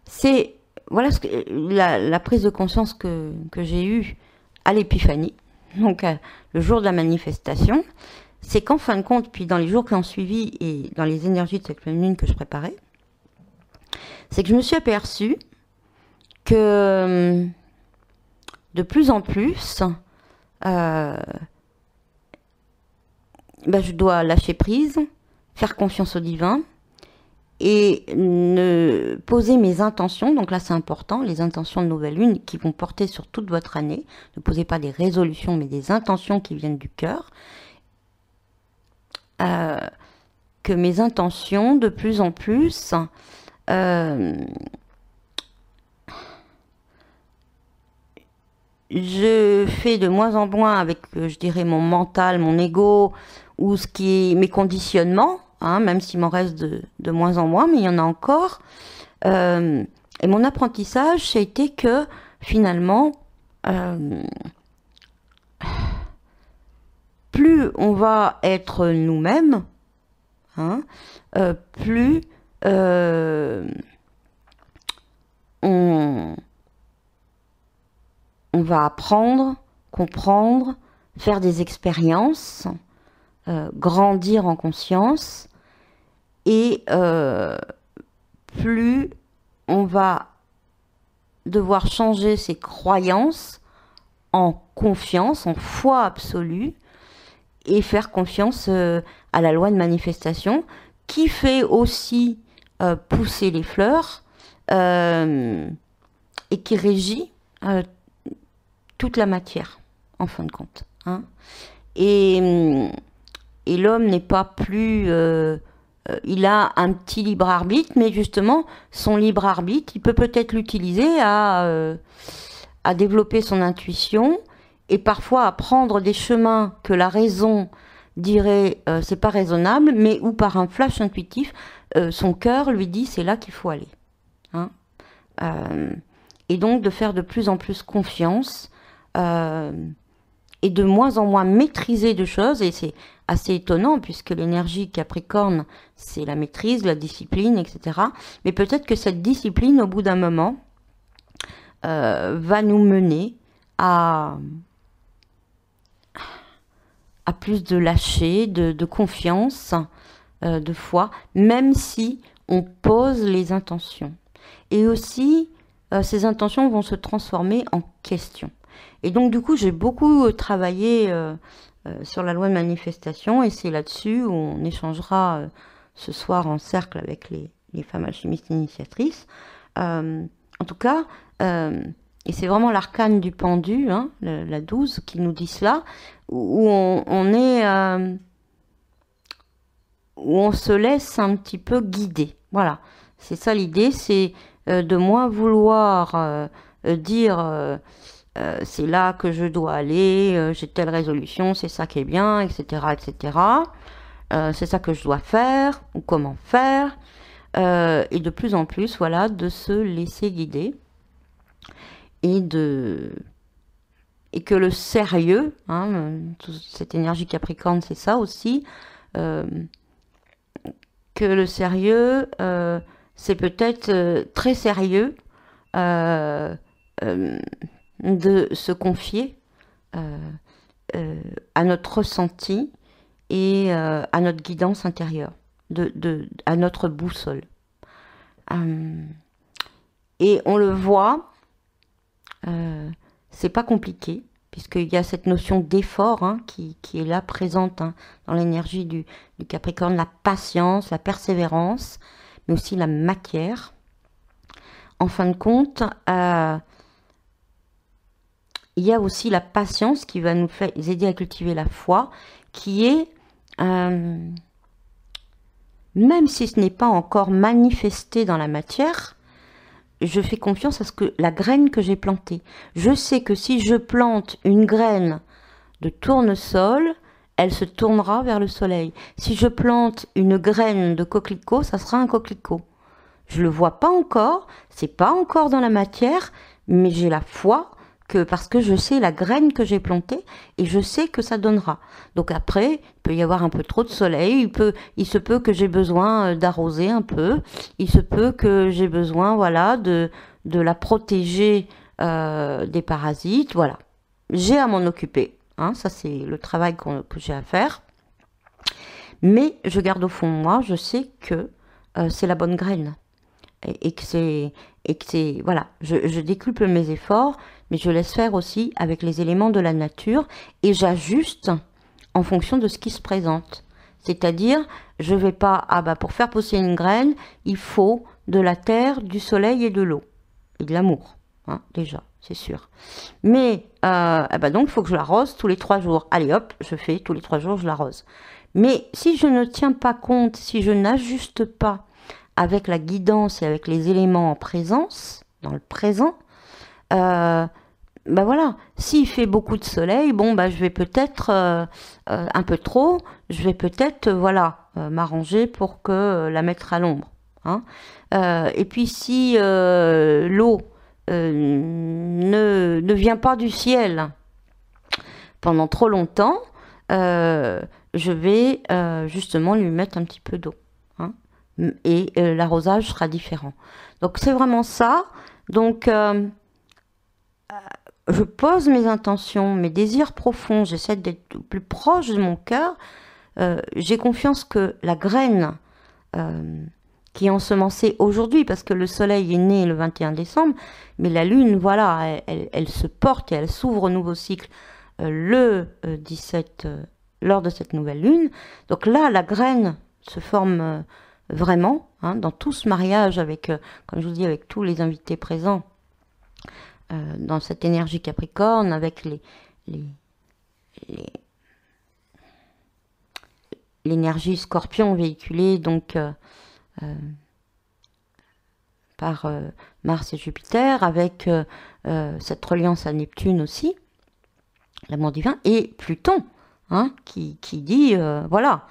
C'est la prise de conscience que j'ai eue à l'épiphanie, donc le jour de la manifestation, c'est qu'en fin de compte, puis dans les jours qui ont suivi et dans les énergies de cette pleine lune que je préparais, c'est que je me suis aperçue que de plus en plus, je dois lâcher prise, faire confiance au divin, et ne poser mes intentions, donc là c'est important, les intentions de nouvelle lune qui vont porter sur toute votre année, ne posez pas des résolutions mais des intentions qui viennent du cœur, que mes intentions de plus en plus je fais de moins en moins avec, je dirais, mon mental, mon ego, ou ce qui est mes conditionnements, hein, même s'il m'en reste de moins en moins, mais il y en a encore. Et mon apprentissage, ça a été que, finalement, plus on va être nous-mêmes, hein, plus on va apprendre, comprendre, faire des expériences, grandir en conscience, et plus on va devoir changer ses croyances en confiance, en foi absolue, et faire confiance à la loi de manifestation qui fait aussi pousser les fleurs et qui régit toute la matière, en fin de compte. Hein. Et l'homme n'est pas plus... il a un petit libre arbitre, mais justement, son libre arbitre, il peut peut-être l'utiliser à développer son intuition et parfois à prendre des chemins que la raison dirait c'est pas raisonnable, mais où par un flash intuitif, son cœur lui dit c'est là qu'il faut aller. Hein. Et donc de faire de plus en plus confiance et de moins en moins maîtriser de choses, et c'est assez étonnant puisque l'énergie Capricorne, c'est la maîtrise, la discipline, etc. Mais peut-être que cette discipline, au bout d'un moment, va nous mener à plus de lâcher, de confiance, de foi, même si on pose les intentions. Et aussi, ces intentions vont se transformer en questions. Et donc, du coup, j'ai beaucoup travaillé sur la loi de manifestation, et c'est là-dessus où on échangera ce soir en cercle avec les femmes alchimistes initiatrices. En tout cas, et c'est vraiment l'arcane du pendu, hein, la 12, qui nous dit cela, où on est... où on se laisse un petit peu guider. Voilà, c'est ça l'idée, c'est de moins vouloir dire c'est là que je dois aller, j'ai telle résolution, c'est ça qui est bien, etc., etc. C'est ça que je dois faire, ou comment faire, et de plus en plus, voilà, de se laisser guider, et que le sérieux, hein, toute cette énergie Capricorne, c'est ça aussi, que le sérieux, c'est peut-être très sérieux de se confier à notre ressenti et à notre guidance intérieure, à notre boussole. Et on le voit, c'est pas compliqué, puisqu'il y a cette notion d'effort hein, qui est là présente hein, dans l'énergie du Capricorne, la patience, la persévérance, mais aussi la matière. En fin de compte, il y a aussi la patience qui va nous aider à cultiver la foi, qui est, même si ce n'est pas encore manifesté dans la matière, je fais confiance à la graine que j'ai plantée. Je sais que si je plante une graine de tournesol, elle se tournera vers le soleil. Si je plante une graine de coquelicot, ça sera un coquelicot. Je le vois pas encore, c'est pas encore dans la matière, mais j'ai la foi parce que je sais la graine que j'ai plantée et je sais que ça donnera. Donc après, il peut y avoir un peu trop de soleil, il se peut que j'ai besoin d'arroser un peu, il se peut que j'ai besoin, voilà, de la protéger des parasites, voilà. J'ai à m'en occuper, hein, ça c'est le travail que j'ai à faire. Mais je garde au fond de moi, je sais que c'est la bonne graine. Et que c'est voilà, je décuple mes efforts, mais je laisse faire aussi avec les éléments de la nature et j'ajuste en fonction de ce qui se présente. C'est-à-dire, je vais pas, pour faire pousser une graine, il faut de la terre, du soleil et de l'eau. Et de l'amour, hein, déjà, c'est sûr. Mais, donc, il faut que je l'arrose tous les 3 jours. Allez hop, je fais tous les 3 jours, je l'arrose. Mais si je ne tiens pas compte, si je n'ajuste pas avec la guidance et avec les éléments en présence, dans le présent, voilà, s'il fait beaucoup de soleil, je vais peut-être un peu trop, je vais peut-être m'arranger pour la mettre à l'ombre. Hein. Et puis si l'eau ne vient pas du ciel pendant trop longtemps, je vais justement lui mettre un petit peu d'eau. Hein. Et l'arrosage sera différent. Donc c'est vraiment ça. Donc je pose mes intentions, mes désirs profonds, j'essaie d'être le plus proche de mon cœur. J'ai confiance que la graine qui est ensemencée aujourd'hui, parce que le soleil est né le 21 décembre, mais la lune, voilà, elle se porte et elle s'ouvre au nouveau cycle le 17 lors de cette nouvelle lune. Donc là, la graine se forme vraiment, hein, dans tout ce mariage avec, comme je vous dis, avec tous les invités présents, dans cette énergie Capricorne, avec l'énergie Scorpion véhiculée donc par Mars et Jupiter, avec cette reliance à Neptune aussi, l'amour divin, et Pluton, hein, qui dit, voilà,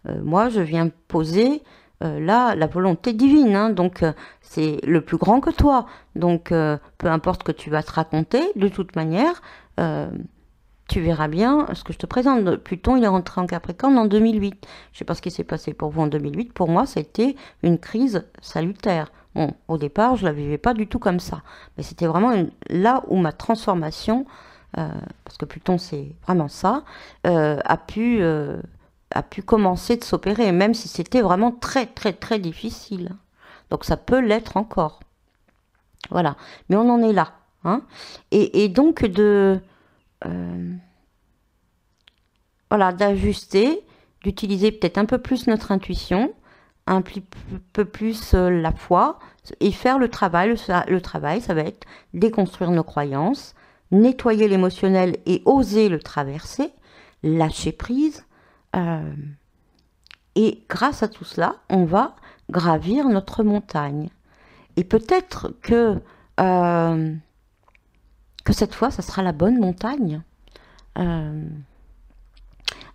moi je viens poser là la volonté divine, hein, donc c'est le plus grand que toi, donc peu importe ce que tu vas te raconter, de toute manière, tu verras bien ce que je te présente. Pluton, il est rentré en Capricorne en 2008. Je ne sais pas ce qui s'est passé pour vous en 2008. Pour moi, c'était une crise salutaire. Bon, au départ, je ne la vivais pas du tout comme ça. Mais c'était vraiment là où ma transformation, parce que Pluton, c'est vraiment ça, a pu commencer de s'opérer, même si c'était vraiment très, très, très difficile. Donc, ça peut l'être encore. Voilà. Mais on en est là. Hein. Et donc, voilà, d'ajuster, d'utiliser peut-être un peu plus notre intuition, un peu plus la foi, et faire le travail. Le travail, ça va être déconstruire nos croyances, nettoyer l'émotionnel et oser le traverser, lâcher prise. Et grâce à tout cela, on va gravir notre montagne. Et peut-être que cette fois, ça sera la bonne montagne.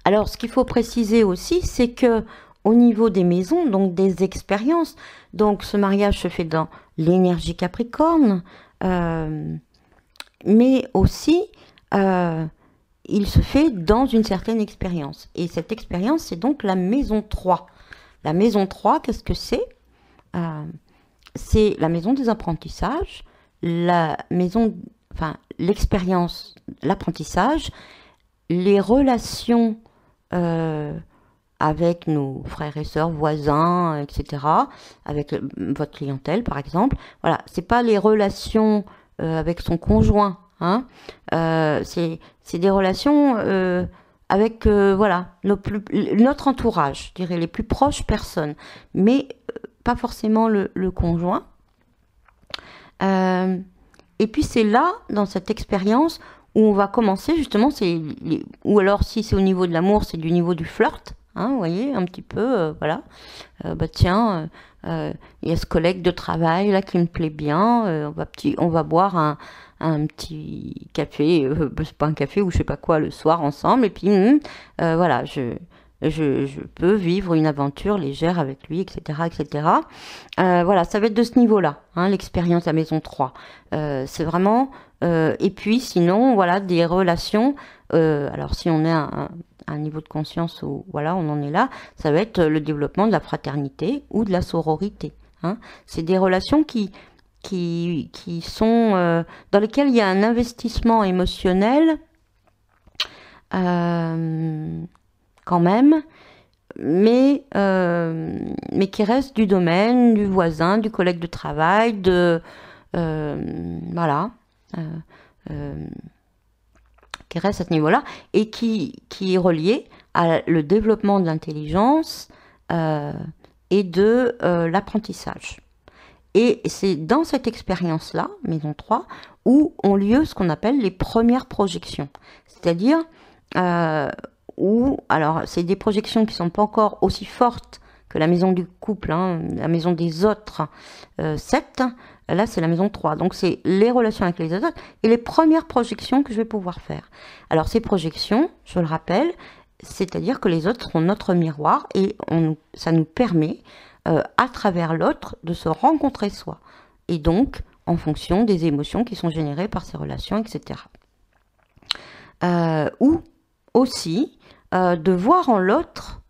Alors, ce qu'il faut préciser aussi, c'est que au niveau des maisons, donc des expériences, donc ce mariage se fait dans l'énergie Capricorne, mais aussi il se fait dans une certaine expérience. Et cette expérience, c'est donc la maison 3. La maison 3, qu'est-ce que c'est? C'est la maison des apprentissages, la maison, enfin, l'expérience, l'apprentissage, les relations avec nos frères et sœurs, voisins, etc., avec votre clientèle, par exemple. Voilà, c'est pas les relations avec son conjoint, hein. C'est des relations avec, voilà, notre entourage, je dirais, les plus proches personnes, mais pas forcément le conjoint. Et puis c'est là, dans cette expérience, où on va commencer justement, ou alors si c'est au niveau de l'amour, c'est du niveau du flirt, hein, vous voyez, un petit peu, voilà. Bah tiens, il y a ce collègue de travail là qui me plaît bien, on va boire un petit café, c'est pas un café ou je sais pas quoi, le soir ensemble, et puis voilà, je peux vivre une aventure légère avec lui, etc., etc. Voilà, ça va être de ce niveau-là, hein, l'expérience à maison 3. C'est vraiment... et puis, sinon, voilà, des relations... alors, si on est à un niveau de conscience où, voilà, on en est là, ça va être le développement de la fraternité ou de la sororité. Hein. C'est des relations qui sont... dans lesquelles il y a un investissement émotionnel... quand même, mais qui reste du domaine, du voisin, du collègue de travail, voilà, qui reste à ce niveau-là, et qui est relié à le développement de l'intelligence et de l'apprentissage. Et c'est dans cette expérience-là, maison 3, où ont lieu ce qu'on appelle les premières projections. C'est-à-dire... alors c'est des projections qui ne sont pas encore aussi fortes que la maison du couple, hein, la maison des autres 7, là c'est la maison 3, donc c'est les relations avec les autres et les premières projections que je vais pouvoir faire. Alors ces projections, je le rappelle, c'est-à-dire que les autres sont notre miroir et ça nous permet à travers l'autre de se rencontrer soi, et donc en fonction des émotions qui sont générées par ces relations, etc. Ou aussi de voir en l'autre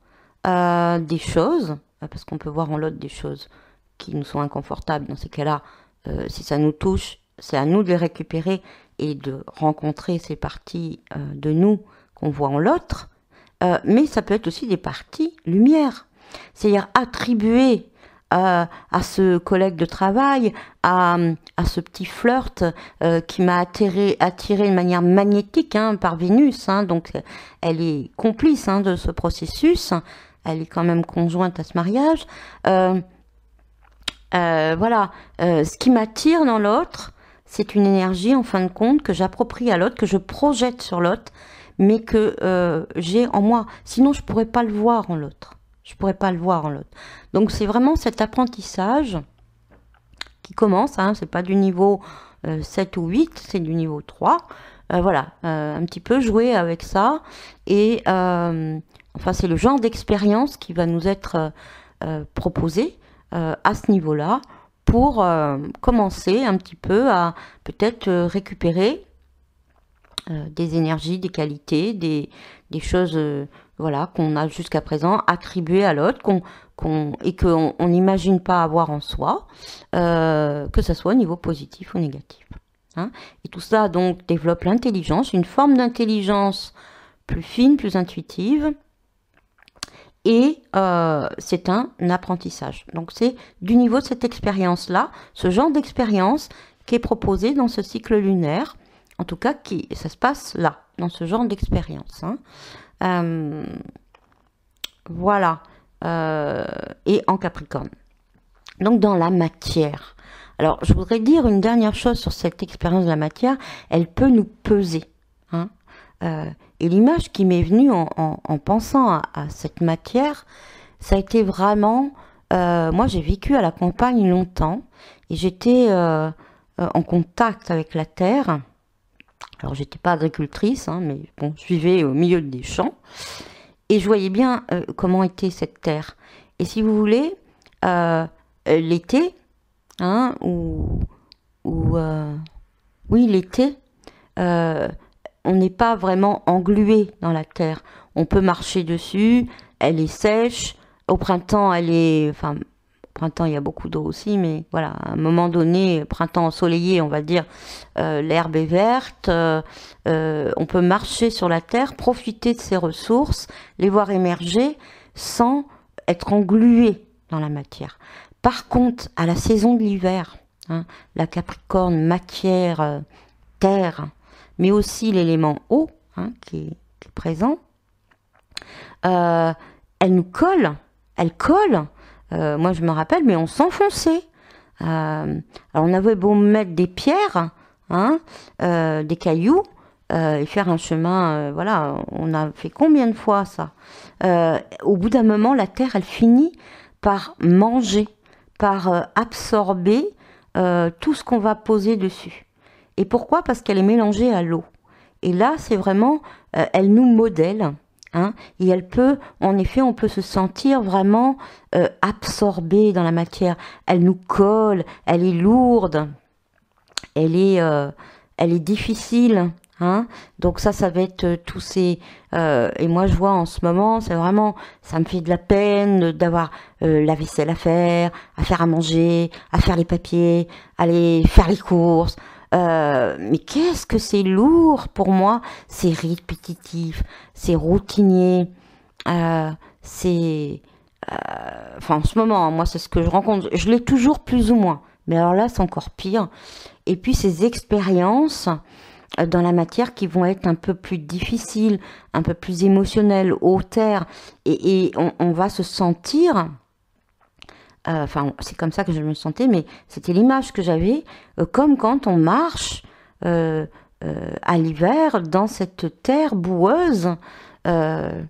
des choses, parce qu'on peut voir en l'autre des choses qui nous sont inconfortables. Dans ces cas-là, si ça nous touche, c'est à nous de les récupérer et de rencontrer ces parties de nous qu'on voit en l'autre. Mais ça peut être aussi des parties lumière, c'est-à-dire attribuer à ce collègue de travail, à ce petit flirt qui m'a attiré de manière magnétique par Vénus. Donc, elle est complice de ce processus. Elle est quand même conjointe à ce mariage. Voilà, ce qui m'attire dans l'autre, c'est une énergie, en fin de compte, que j'approprie à l'autre, que je projette sur l'autre, mais que j'ai en moi. Sinon, je pourrais pas le voir en l'autre. Je pourrais pas le voir en l'autre. Donc, c'est vraiment cet apprentissage qui commence. C'est pas du niveau 7 ou 8, c'est du niveau 3. Voilà, un petit peu jouer avec ça. Et enfin, c'est le genre d'expérience qui va nous être proposé à ce niveau-là pour commencer un petit peu à peut-être récupérer des énergies, des qualités, des choses voilà, qu'on a jusqu'à présent attribuées à l'autre et qu'on n'imagine pas avoir en soi, que ce soit au niveau positif ou négatif. Et tout ça donc développe l'intelligence, une forme d'intelligence plus fine, plus intuitive, et c'est un apprentissage. Donc c'est du niveau de cette expérience-là, ce genre d'expérience qui est proposé dans ce cycle lunaire, en tout cas ça se passe là, dans ce genre d'expérience. Voilà, et en Capricorne. Donc dans la matière. Alors je voudrais dire une dernière chose sur cette expérience de la matière, elle peut nous peser. Et l'image qui m'est venue en pensant à cette matière, ça a été vraiment... moi, j'ai vécu à la campagne longtemps et j'étais en contact avec la terre. Alors, j'étais pas agricultrice, mais bon, je vivais au milieu des champs. Et je voyais bien comment était cette terre. Et si vous voulez, l'été, oui, l'été... on n'est pas vraiment englué dans la terre. On peut marcher dessus, elle est sèche. Au printemps, au printemps, il y a beaucoup d'eau aussi, mais voilà, à un moment donné, printemps ensoleillé, on va dire, l'herbe est verte. On peut marcher sur la terre, profiter de ses ressources, les voir émerger sans être englué dans la matière. Par contre, à la saison de l'hiver, la Capricorne, matière, terre, mais aussi l'élément eau qui est présent, elle nous colle, elle colle. Moi, je me rappelle, mais on s'enfonçait. Alors, on avait beau mettre des pierres, des cailloux, et faire un chemin, voilà, on a fait combien de fois ça? Au bout d'un moment, la terre, elle finit par manger, par absorber tout ce qu'on va poser dessus. Et pourquoi? Parce qu'elle est mélangée à l'eau. Et là, c'est vraiment, elle nous modèle, et elle peut, en effet, on peut se sentir vraiment absorbé dans la matière. Elle nous colle, elle est lourde, elle est difficile. Donc ça va être tous ces... et moi, je vois en ce moment, c'est vraiment, ça me fait de la peine d'avoir la vaisselle à faire à manger, à faire les papiers, aller faire les courses. Mais qu'est-ce que c'est lourd pour moi, c'est répétitif, c'est routinier, c'est... Enfin, en ce moment, moi, c'est ce que je rencontre. Je l'ai toujours plus ou moins. Mais alors là, c'est encore pire. Et puis, ces expériences dans la matière qui vont être un peu plus difficiles, un peu plus émotionnelles, hautaires. Et on va se sentir... Enfin, c'est comme ça que je me sentais, mais c'était l'image que j'avais, comme quand on marche à l'hiver dans cette terre boueuse dans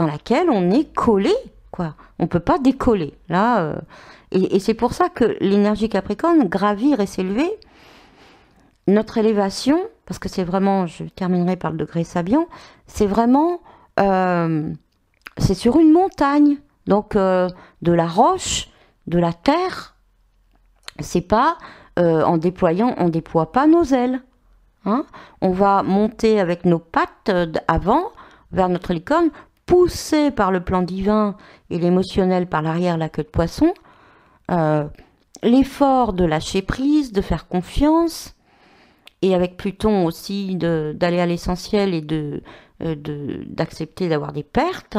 laquelle on est collé, quoi. On peut pas décoller. Là, et c'est pour ça que l'énergie Capricorne, gravir et s'élever, notre élévation, parce que c'est vraiment, je terminerai par le degré Sabian, c'est vraiment, c'est sur une montagne. Donc, de la roche, de la terre, c'est pas en déployant, on déploie pas nos ailes. On va monter avec nos pattes avant vers notre licorne, poussé par le plan divin et l'émotionnel par l'arrière, la queue de poisson. L'effort de lâcher prise, de faire confiance, et avec Pluton aussi d'aller à l'essentiel et d'accepter d'avoir des pertes.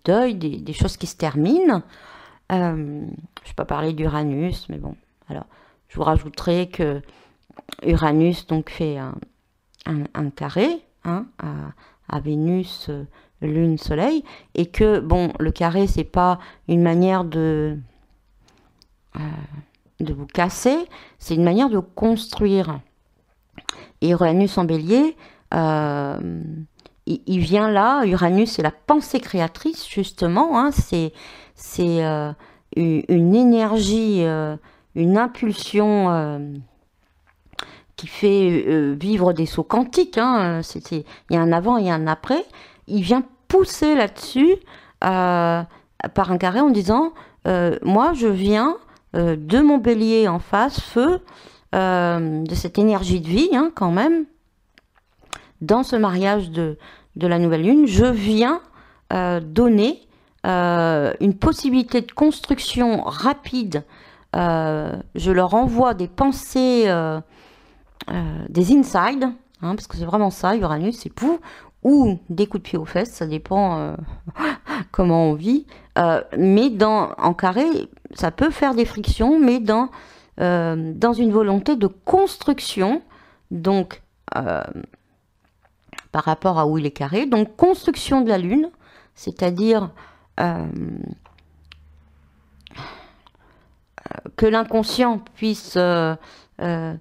deuils, des choses qui se terminent. Je ne vais pas parler d'Uranus, mais bon, alors je vous rajouterai que Uranus donc fait un carré hein, à Vénus, Lune, Soleil, et que bon, le carré c'est pas une manière de vous casser, c'est une manière de construire. Et Uranus en Bélier, il vient là. Uranus c'est la pensée créatrice justement, hein, c'est une énergie, une impulsion qui fait vivre des sauts quantiques. Hein. Il y a un avant et un après. Il vient pousser là-dessus par un carré en disant moi je viens de mon bélier en face, feu, de cette énergie de vie hein, quand même, dans ce mariage de la nouvelle lune, je viens donner une possibilité de construction rapide. Je leur envoie des pensées, des insides, hein, parce que c'est vraiment ça, Uranus, c'est pour, ou des coups de pied aux fesses, ça dépend comment on vit. Mais en carré, ça peut faire des frictions, mais dans une volonté de construction, donc par rapport à où il est carré, donc construction de la Lune, c'est-à-dire que l'inconscient puisse, que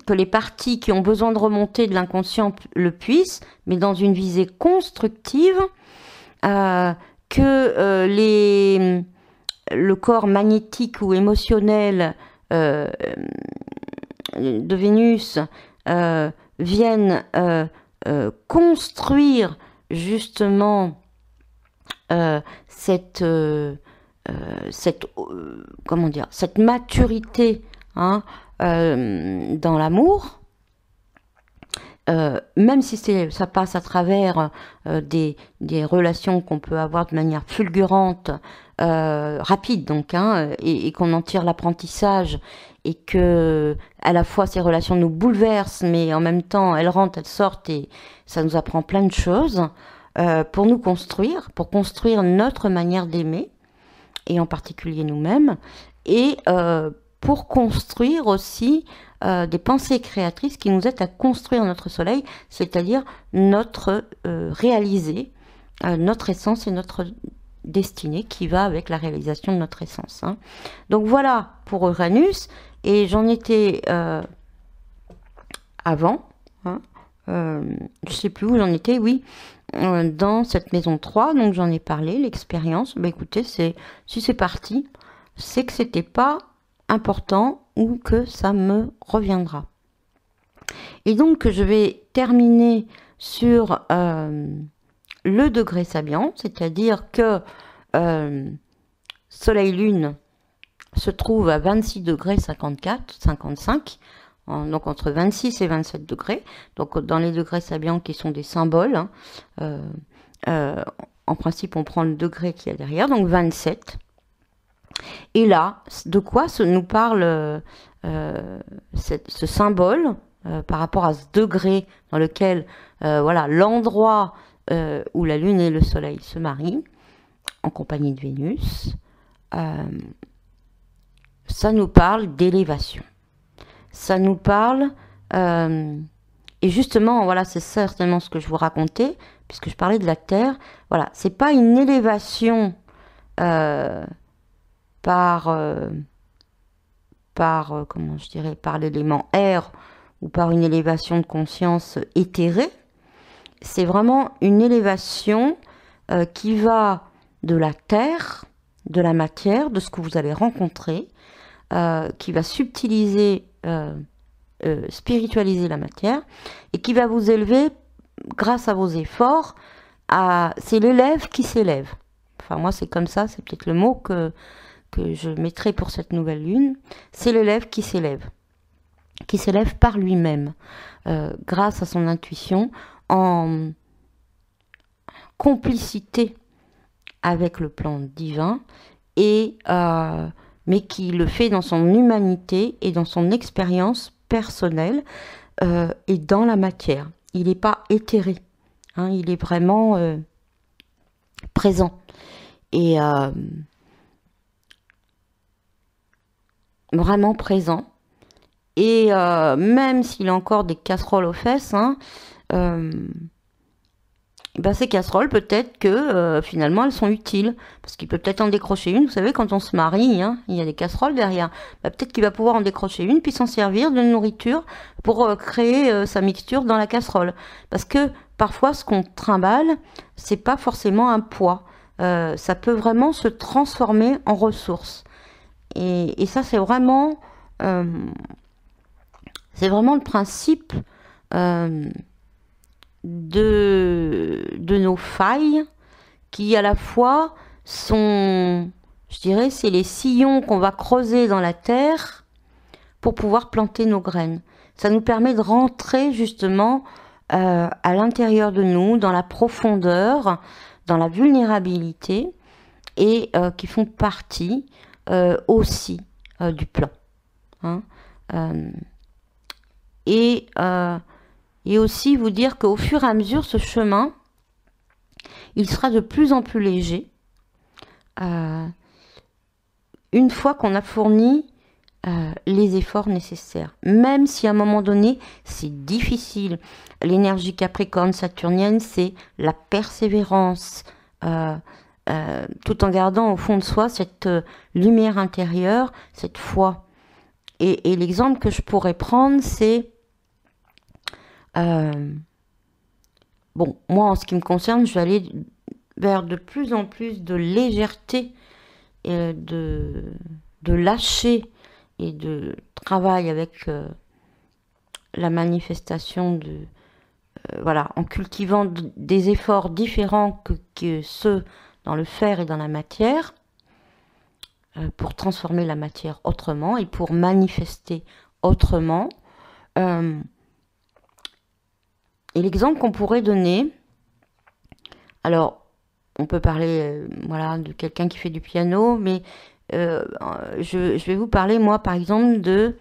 les parties qui ont besoin de remonter de l'inconscient le puissent, mais dans une visée constructive, que le corps magnétique ou émotionnel de Vénus vienne construire justement cette maturité hein, dans l'amour, même si ça passe à travers des relations qu'on peut avoir de manière fulgurante, rapide donc, hein, et qu'on en tire l'apprentissage, et que à la fois ces relations nous bouleversent, mais en même temps elles rentrent, elles sortent, et ça nous apprend plein de choses pour nous construire, pour construire notre manière d'aimer, et en particulier nous-mêmes, et pour construire aussi des pensées créatrices qui nous aident à construire notre soleil, c'est-à-dire réaliser notre essence et notre destinée qui va avec la réalisation de notre essence. Hein. Donc voilà pour Uranus, et j'en étais avant, hein, je sais plus où j'en étais, oui, dans cette maison 3, donc j'en ai parlé, l'expérience. Bah écoutez, si c'est parti, c'est que c'était pas important ou que ça me reviendra. Et donc je vais terminer sur le degré sabiant, c'est-à-dire que Soleil-Lune se trouve à 26 degrés 54, 55, donc entre 26 et 27 degrés, donc dans les degrés sabiants qui sont des symboles, hein, en principe on prend le degré qu'il y a derrière, donc 27. Et là, de quoi nous parle ce symbole par rapport à ce degré dans lequel voilà, l'endroit où la Lune et le Soleil se marient, en compagnie de Vénus, ça nous parle d'élévation. Ça nous parle, et justement, voilà, c'est certainement ce que je vous racontais, puisque je parlais de la Terre. Voilà, c'est pas une élévation par comment je dirais, par l'élément air ou par une élévation de conscience éthérée. C'est vraiment une élévation qui va de la terre, de la matière, de ce que vous allez rencontrer, qui va subtiliser, spiritualiser la matière, et qui va vous élever grâce à vos efforts. C'est l'élève qui s'élève. Enfin, moi, c'est comme ça, c'est peut-être le mot que je mettrai pour cette nouvelle lune. C'est l'élève qui s'élève par lui-même, grâce à son intuition, en complicité avec le plan divin, mais qui le fait dans son humanité et dans son expérience personnelle et dans la matière. Il n'est pas éthéré, hein, il est vraiment présent. Et vraiment présent. Et même s'il a encore des casseroles aux fesses, hein, ben ces casseroles, peut-être que finalement elles sont utiles, parce qu'il peut peut-être en décrocher une. Vous savez, quand on se marie, hein, il y a des casseroles derrière. Ben, peut-être qu'il va pouvoir en décrocher une, puis s'en servir de nourriture pour créer sa mixture dans la casserole. Parce que parfois, ce qu'on trimballe, c'est pas forcément un poids. Ça peut vraiment se transformer en ressource. Et ça, c'est vraiment le principe de nos failles, qui à la fois sont, je dirais, c'est les sillons qu'on va creuser dans la terre pour pouvoir planter nos graines. Ça nous permet de rentrer justement à l'intérieur de nous, dans la profondeur, dans la vulnérabilité, et qui font partie aussi du plan. Hein. Et aussi vous dire qu'au fur et à mesure, ce chemin, il sera de plus en plus léger une fois qu'on a fourni les efforts nécessaires. Même si à un moment donné, c'est difficile. L'énergie capricorne saturnienne, c'est la persévérance, tout en gardant au fond de soi cette lumière intérieure, cette foi. Et l'exemple que je pourrais prendre, c'est... bon, moi, en ce qui me concerne, je vais aller vers de plus en plus de légèreté, et de lâcher et de travail avec la manifestation de... voilà, en cultivant des efforts différents que ceux dans le fer et dans la matière, pour transformer la matière autrement et pour manifester autrement. Et l'exemple qu'on pourrait donner, alors on peut parler voilà, de quelqu'un qui fait du piano, mais je vais vous parler moi par exemple de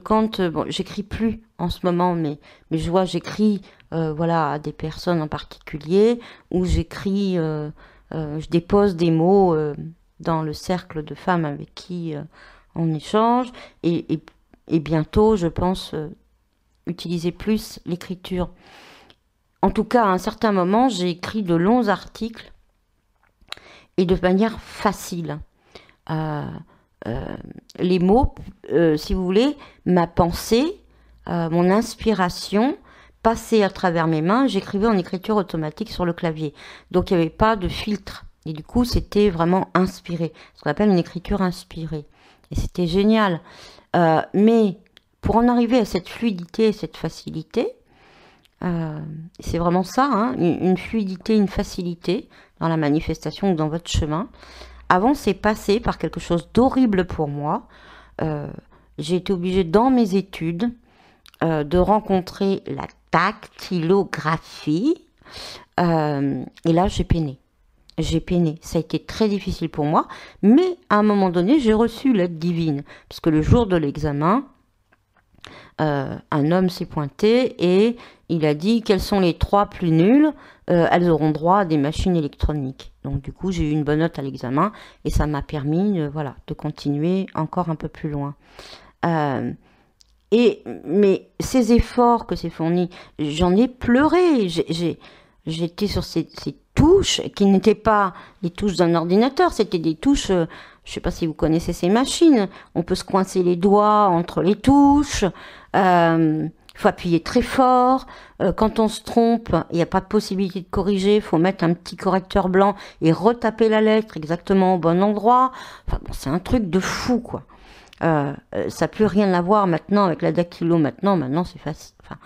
quand, bon, j'écris plus en ce moment, mais je vois, j'écris voilà, à des personnes en particulier, ou j'écris, je dépose des mots dans le cercle de femmes avec qui on échange, et bientôt, je pense, utiliser plus l'écriture. En tout cas, à un certain moment, j'ai écrit de longs articles, et de manière facile. Les mots, si vous voulez, ma pensée, mon inspiration passait à travers mes mains, j'écrivais en écriture automatique sur le clavier. Donc il n'y avait pas de filtre. Et du coup, c'était vraiment inspiré. Ce qu'on appelle une écriture inspirée. Et c'était génial. Mais pour en arriver à cette fluidité, cette facilité, c'est vraiment ça, hein, une fluidité, une facilité dans la manifestation ou dans votre chemin. Avant, c'est passé par quelque chose d'horrible pour moi. J'ai été obligée, dans mes études, de rencontrer la dactylographie. Et là, j'ai peiné. J'ai peiné. Ça a été très difficile pour moi. Mais à un moment donné, j'ai reçu l'aide divine. Parce que le jour de l'examen, un homme s'est pointé et il a dit quelles sont les 3 plus nulles, elles auront droit à des machines électroniques. Donc du coup j'ai eu une bonne note à l'examen et ça m'a permis voilà, de continuer encore un peu plus loin. Mais ces efforts que c'est fourni, j'en ai pleuré. J'étais sur ces touches qui n'étaient pas les touches d'un ordinateur, c'était des touches, je ne sais pas si vous connaissez ces machines, on peut se coincer les doigts entre les touches, faut appuyer très fort, quand on se trompe, il n'y a pas de possibilité de corriger, il faut mettre un petit correcteur blanc et retaper la lettre exactement au bon endroit. Enfin bon, c'est un truc de fou, quoi. Ça n'a plus rien à voir maintenant avec la dactylo, maintenant c'est facile. Enfin,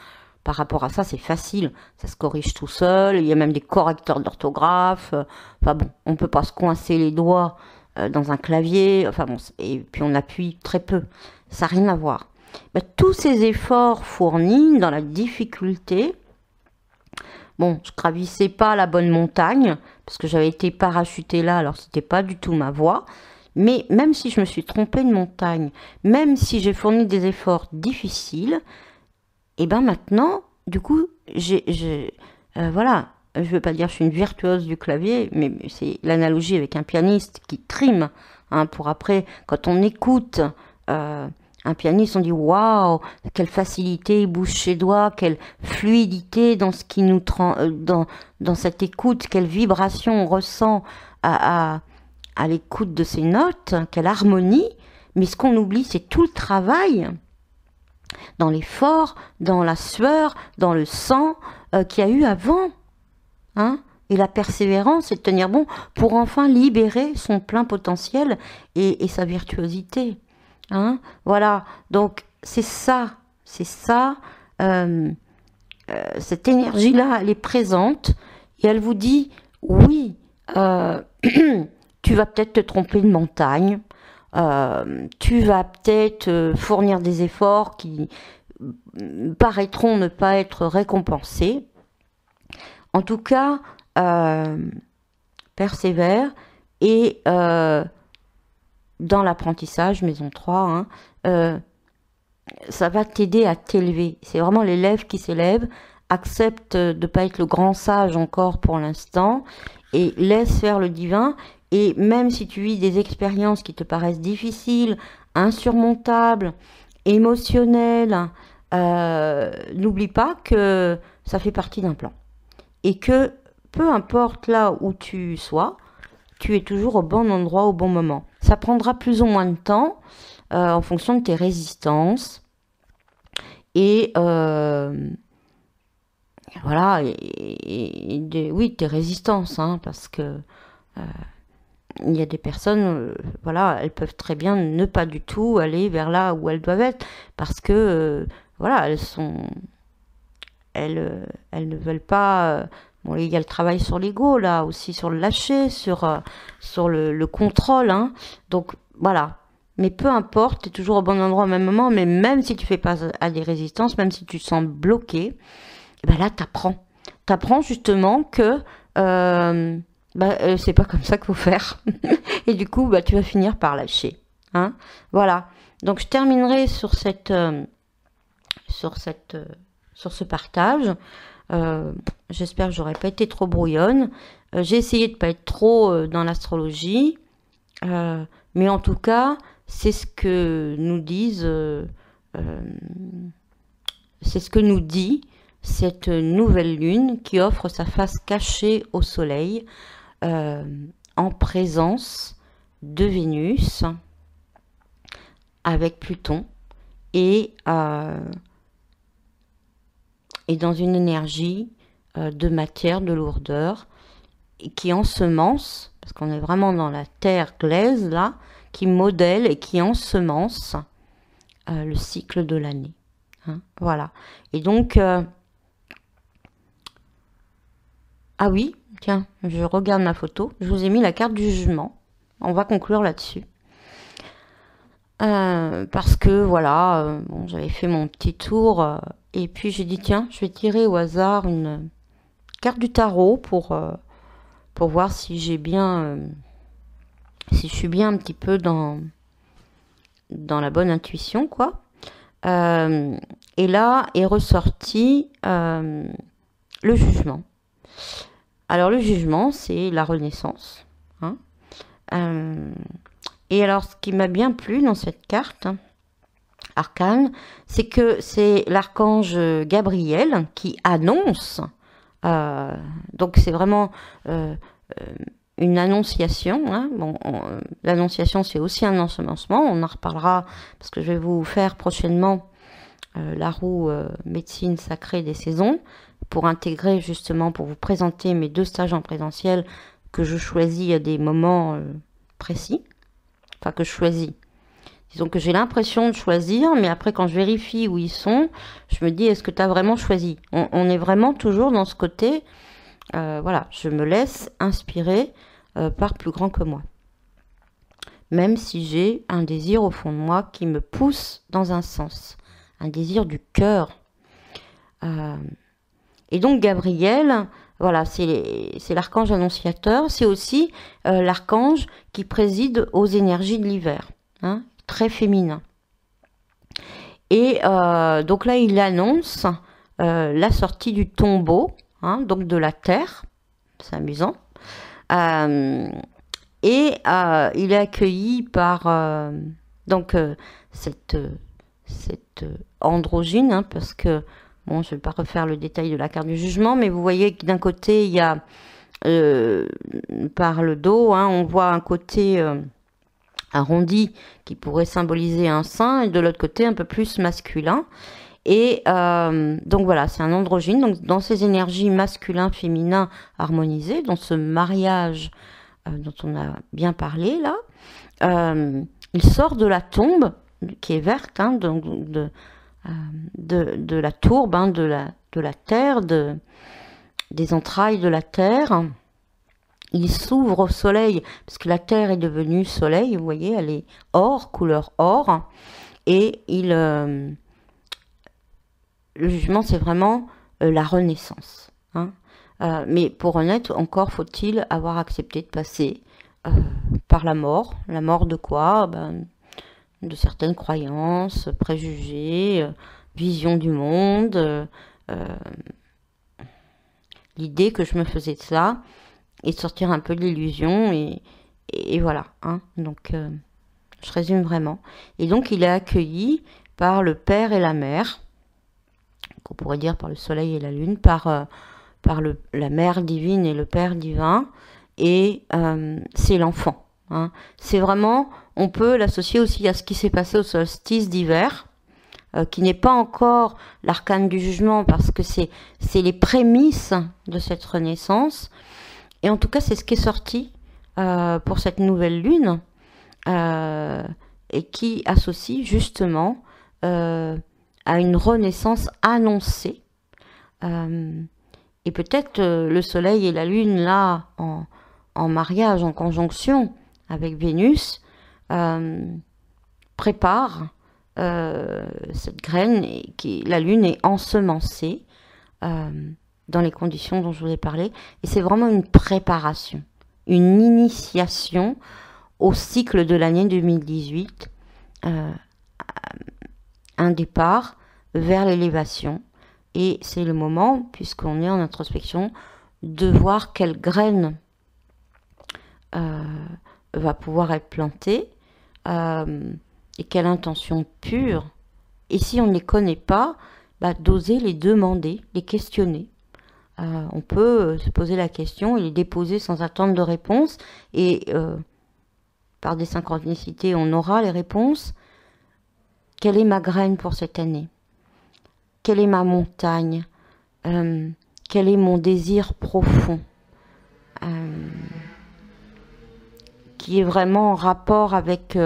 par rapport à ça, c'est facile, ça se corrige tout seul, il y a même des correcteurs d'orthographe, enfin bon, on ne peut pas se coincer les doigts dans un clavier, enfin bon, et puis on appuie très peu, ça n'a rien à voir. Ben, tous ces efforts fournis dans la difficulté, bon, je gravissais pas la bonne montagne, parce que j'avais été parachutée là, alors c'était pas du tout ma voie, mais même si je me suis trompée de montagne, même si j'ai fourni des efforts difficiles, et ben maintenant, du coup, voilà, je veux pas dire je suis une virtuose du clavier, mais c'est l'analogie avec un pianiste qui trime, hein, pour après, quand on écoute un pianiste, on dit waouh, quelle facilité, il bouge ses doigts, quelle fluidité dans ce qui nous dans cette écoute, quelle vibration on ressent à l'écoute de ces notes, quelle harmonie. Mais ce qu'on oublie, c'est tout le travail dans l'effort, dans la sueur, dans le sang qu'il y a eu avant, hein, et la persévérance et de tenir bon pour enfin libérer son plein potentiel et sa virtuosité. Hein, voilà, donc c'est ça, cette énergie-là, elle est présente et elle vous dit, oui, tu vas peut-être te tromper de montagne, tu vas peut-être fournir des efforts qui paraîtront ne pas être récompensés. En tout cas, persévère et dans l'apprentissage, maison 3, hein, ça va t'aider à t'élever. C'est vraiment l'élève qui s'élève, accepte de ne pas être le grand sage encore pour l'instant, et laisse faire le divin. Et même si tu vis des expériences qui te paraissent difficiles, insurmontables, émotionnelles, n'oublie pas que ça fait partie d'un plan. Et que peu importe là où tu sois, tu es toujours au bon endroit au bon moment. Ça prendra plus ou moins de temps en fonction de tes résistances. Et voilà, oui, tes résistances, hein, parce que il y a des personnes, voilà, elles peuvent très bien ne pas du tout aller vers là où elles doivent être, parce que, voilà, elles ne veulent pas... bon, il y a le travail sur l'ego, là, aussi sur le lâcher, sur le contrôle, hein. Donc, voilà. Mais peu importe, tu es toujours au bon endroit au même moment, mais même si tu fais pas à des résistances, même si tu te sens bloqué, ben là, t'apprends. T'apprends justement que c'est pas comme ça qu'il faut faire. Et du coup, tu vas finir par lâcher. Hein, voilà. Donc, je terminerai sur ce partage. J'espère que j'aurais pas été trop brouillonne. J'ai essayé de pas être trop dans l'astrologie, mais en tout cas, c'est ce que nous disent, c'est ce que nous dit cette nouvelle lune qui offre sa face cachée au soleil en présence de Vénus avec Pluton et dans une énergie de matière, de lourdeur, et qui ensemence, parce qu'on est vraiment dans la terre glaise là, qui modèle et qui ensemence le cycle de l'année. Hein, voilà. Et donc, ah oui, tiens, je regarde ma photo, je vous ai mis la carte du jugement. On va conclure là-dessus. Parce que voilà, bon, j'avais fait mon petit tour et puis j'ai dit tiens, je vais tirer au hasard une carte du tarot pour voir si j'ai bien, si je suis bien un petit peu dans la bonne intuition, quoi. Et là est ressorti le jugement. Alors le jugement, c'est la renaissance. Hein. Et alors, ce qui m'a bien plu dans cette carte arcane, c'est que c'est l'archange Gabriel qui annonce. Donc, c'est vraiment une annonciation. Hein. Bon, l'annonciation, c'est aussi un ensemencement. On en reparlera parce que je vais vous faire prochainement la roue médecine sacrée des saisons pour intégrer justement, pour vous présenter mes 2 stages en présentiel que je choisis à des moments précis. Enfin, que je choisis. Disons que j'ai l'impression de choisir, mais après, quand je vérifie où ils sont, je me dis, est-ce que tu as vraiment choisi? On est vraiment toujours dans ce côté, voilà, je me laisse inspirer par plus grand que moi. Même si j'ai un désir au fond de moi qui me pousse dans un sens, un désir du cœur. Et donc, Gabriel... Voilà, c'est l'archange annonciateur. C'est aussi l'archange qui préside aux énergies de l'hiver, hein, très féminin. Et donc là, il annonce la sortie du tombeau, hein, donc de la terre, c'est amusant. Il est accueilli par cette androgyne, hein, parce que, bon, je ne vais pas refaire le détail de la carte du jugement, mais vous voyez que d'un côté, il y a, par le dos, hein, on voit un côté arrondi qui pourrait symboliser un sein, et de l'autre côté, un peu plus masculin. Et donc voilà, c'est un androgyne. Donc dans ces énergies masculin-féminin harmonisées, dans ce mariage dont on a bien parlé là, il sort de la tombe qui est verte, hein, donc de la tourbe, hein, de la terre, des entrailles de la terre. Il s'ouvre au soleil, parce que la terre est devenue soleil, vous voyez, elle est or, couleur or. Et le jugement, c'est vraiment la renaissance. Hein. Mais pour renaître, encore faut-il avoir accepté de passer par la mort. La mort de quoi? De certaines croyances, préjugés, vision du monde, l'idée que je me faisais de ça, et de sortir un peu de l'illusion, et voilà. Hein. Donc, je résume vraiment. Et donc, il est accueilli par le père et la mère, qu'on pourrait dire par le soleil et la lune, par la mère divine et le père divin, et c'est l'enfant. Hein. C'est vraiment, on peut l'associer aussi à ce qui s'est passé au solstice d'hiver, qui n'est pas encore l'arcane du jugement, parce que c'est les prémices de cette renaissance. Et en tout cas, c'est ce qui est sorti pour cette nouvelle lune, et qui associe justement à une renaissance annoncée. Et peut-être le soleil et la lune, là, en mariage, en conjonction avec Vénus, préparent cette graine, et la lune est ensemencée dans les conditions dont je vous ai parlé. Et c'est vraiment une préparation, une initiation au cycle de l'année 2018, un départ vers l'élévation. Et c'est le moment, puisqu'on est en introspection, de voir quelle graine va pouvoir être plantée, et quelle intention pure. Et si on ne les connaît pas, d'oser les demander, les questionner. On peut se poser la question et les déposer sans attendre de réponse. Et par des synchronicités, on aura les réponses. Quelle est ma graine pour cette année? Quelle est ma montagne? Quel est mon désir profond? Qui est vraiment en rapport avec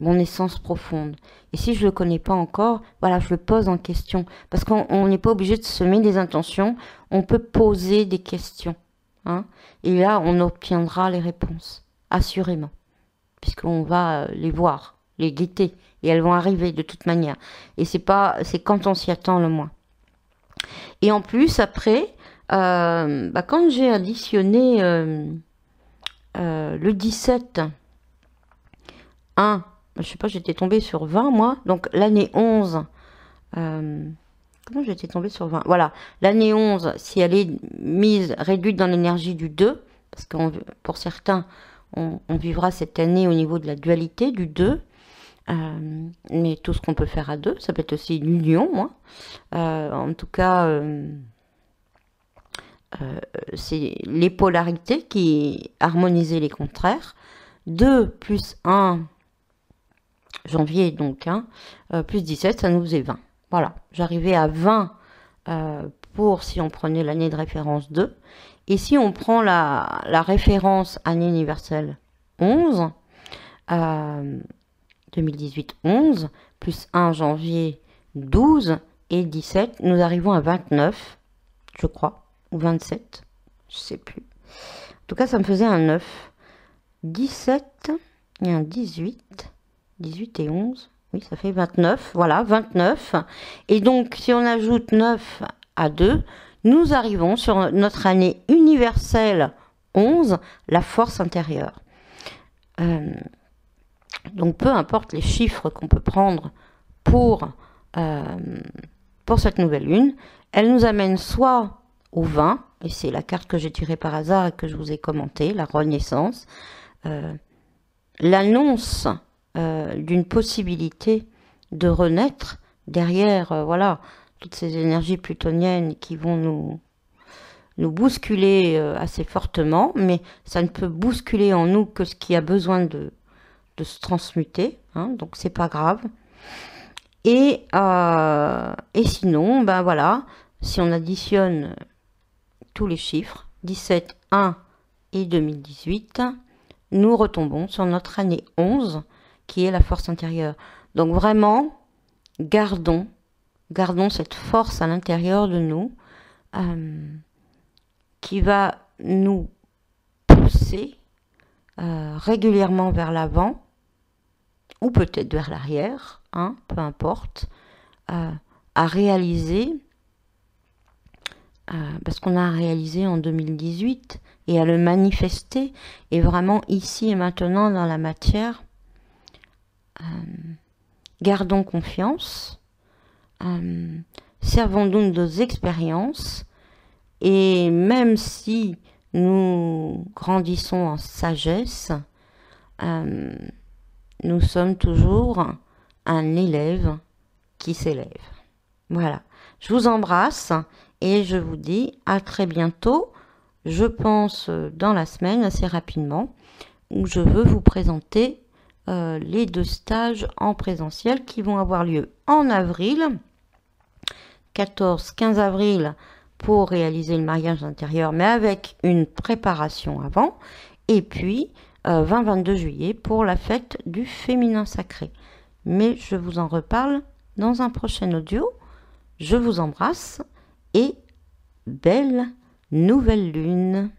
mon essence profonde. Et si je ne le connais pas encore, voilà, je le pose en question. Parce qu'on n'est pas obligé de semer des intentions, on peut poser des questions. Hein, et là, on obtiendra les réponses, assurément. Puisqu'on va les voir, les guetter. Et elles vont arriver de toute manière. Et c'est quand on s'y attend le moins. Et en plus, après, quand j'ai additionné le 17, 1, je sais pas, j'étais tombée sur 20, moi. Donc, l'année 11, comment j'étais tombée sur 20? Voilà, l'année 11, si elle est réduite dans l'énergie du 2, parce que pour certains, on vivra cette année au niveau de la dualité du 2, mais tout ce qu'on peut faire à 2, ça peut être aussi l'union, moi. En tout cas, c'est les polarités qui harmonisaient les contraires. 2 plus 1, janvier donc, hein, plus 17, ça nous faisait 20. Voilà, j'arrivais à 20 pour si on prenait l'année de référence 2. Et si on prend la référence année universelle 11, 2018 11, plus 1 janvier 12 et 17, nous arrivons à 29, je crois, ou 27, je sais plus. En tout cas, ça me faisait un 9. 17 et un 18, 18 et 11, oui, ça fait 29, voilà, 29. Et donc, si on ajoute 9 à 2, nous arrivons sur notre année universelle 11, la force intérieure. Donc, peu importe les chiffres qu'on peut prendre pour pour cette nouvelle lune. Elle nous amène soit au 20, et c'est la carte que j'ai tirée par hasard et que je vous ai commentée, la renaissance, l'annonce d'une possibilité de renaître derrière, voilà, toutes ces énergies plutoniennes qui vont nous bousculer assez fortement, mais ça ne peut bousculer en nous que ce qui a besoin de se transmuter, hein, donc c'est pas grave. Et sinon, ben voilà, si on additionne tous les chiffres, 17, 1 et 2018, nous retombons sur notre année 11, qui est la force intérieure. Donc vraiment, gardons cette force à l'intérieur de nous, qui va nous pousser régulièrement vers l'avant, ou peut-être vers l'arrière, hein, peu importe, à réaliser, parce qu'on a réalisé en 2018, et à le manifester, et vraiment ici et maintenant dans la matière. Gardons confiance, servons-nous de nos expériences, et même si nous grandissons en sagesse, nous sommes toujours un élève qui s'élève. Voilà, je vous embrasse et je vous dis à très bientôt. Je pense dans la semaine, assez rapidement, où je veux vous présenter les 2 stages en présentiel qui vont avoir lieu en avril, 14-15 avril, pour réaliser le mariage intérieur, mais avec une préparation avant, et puis 20-22 juillet pour la fête du féminin sacré. Mais je vous en reparle dans un prochain audio. Je vous embrasse et belle nouvelle lune.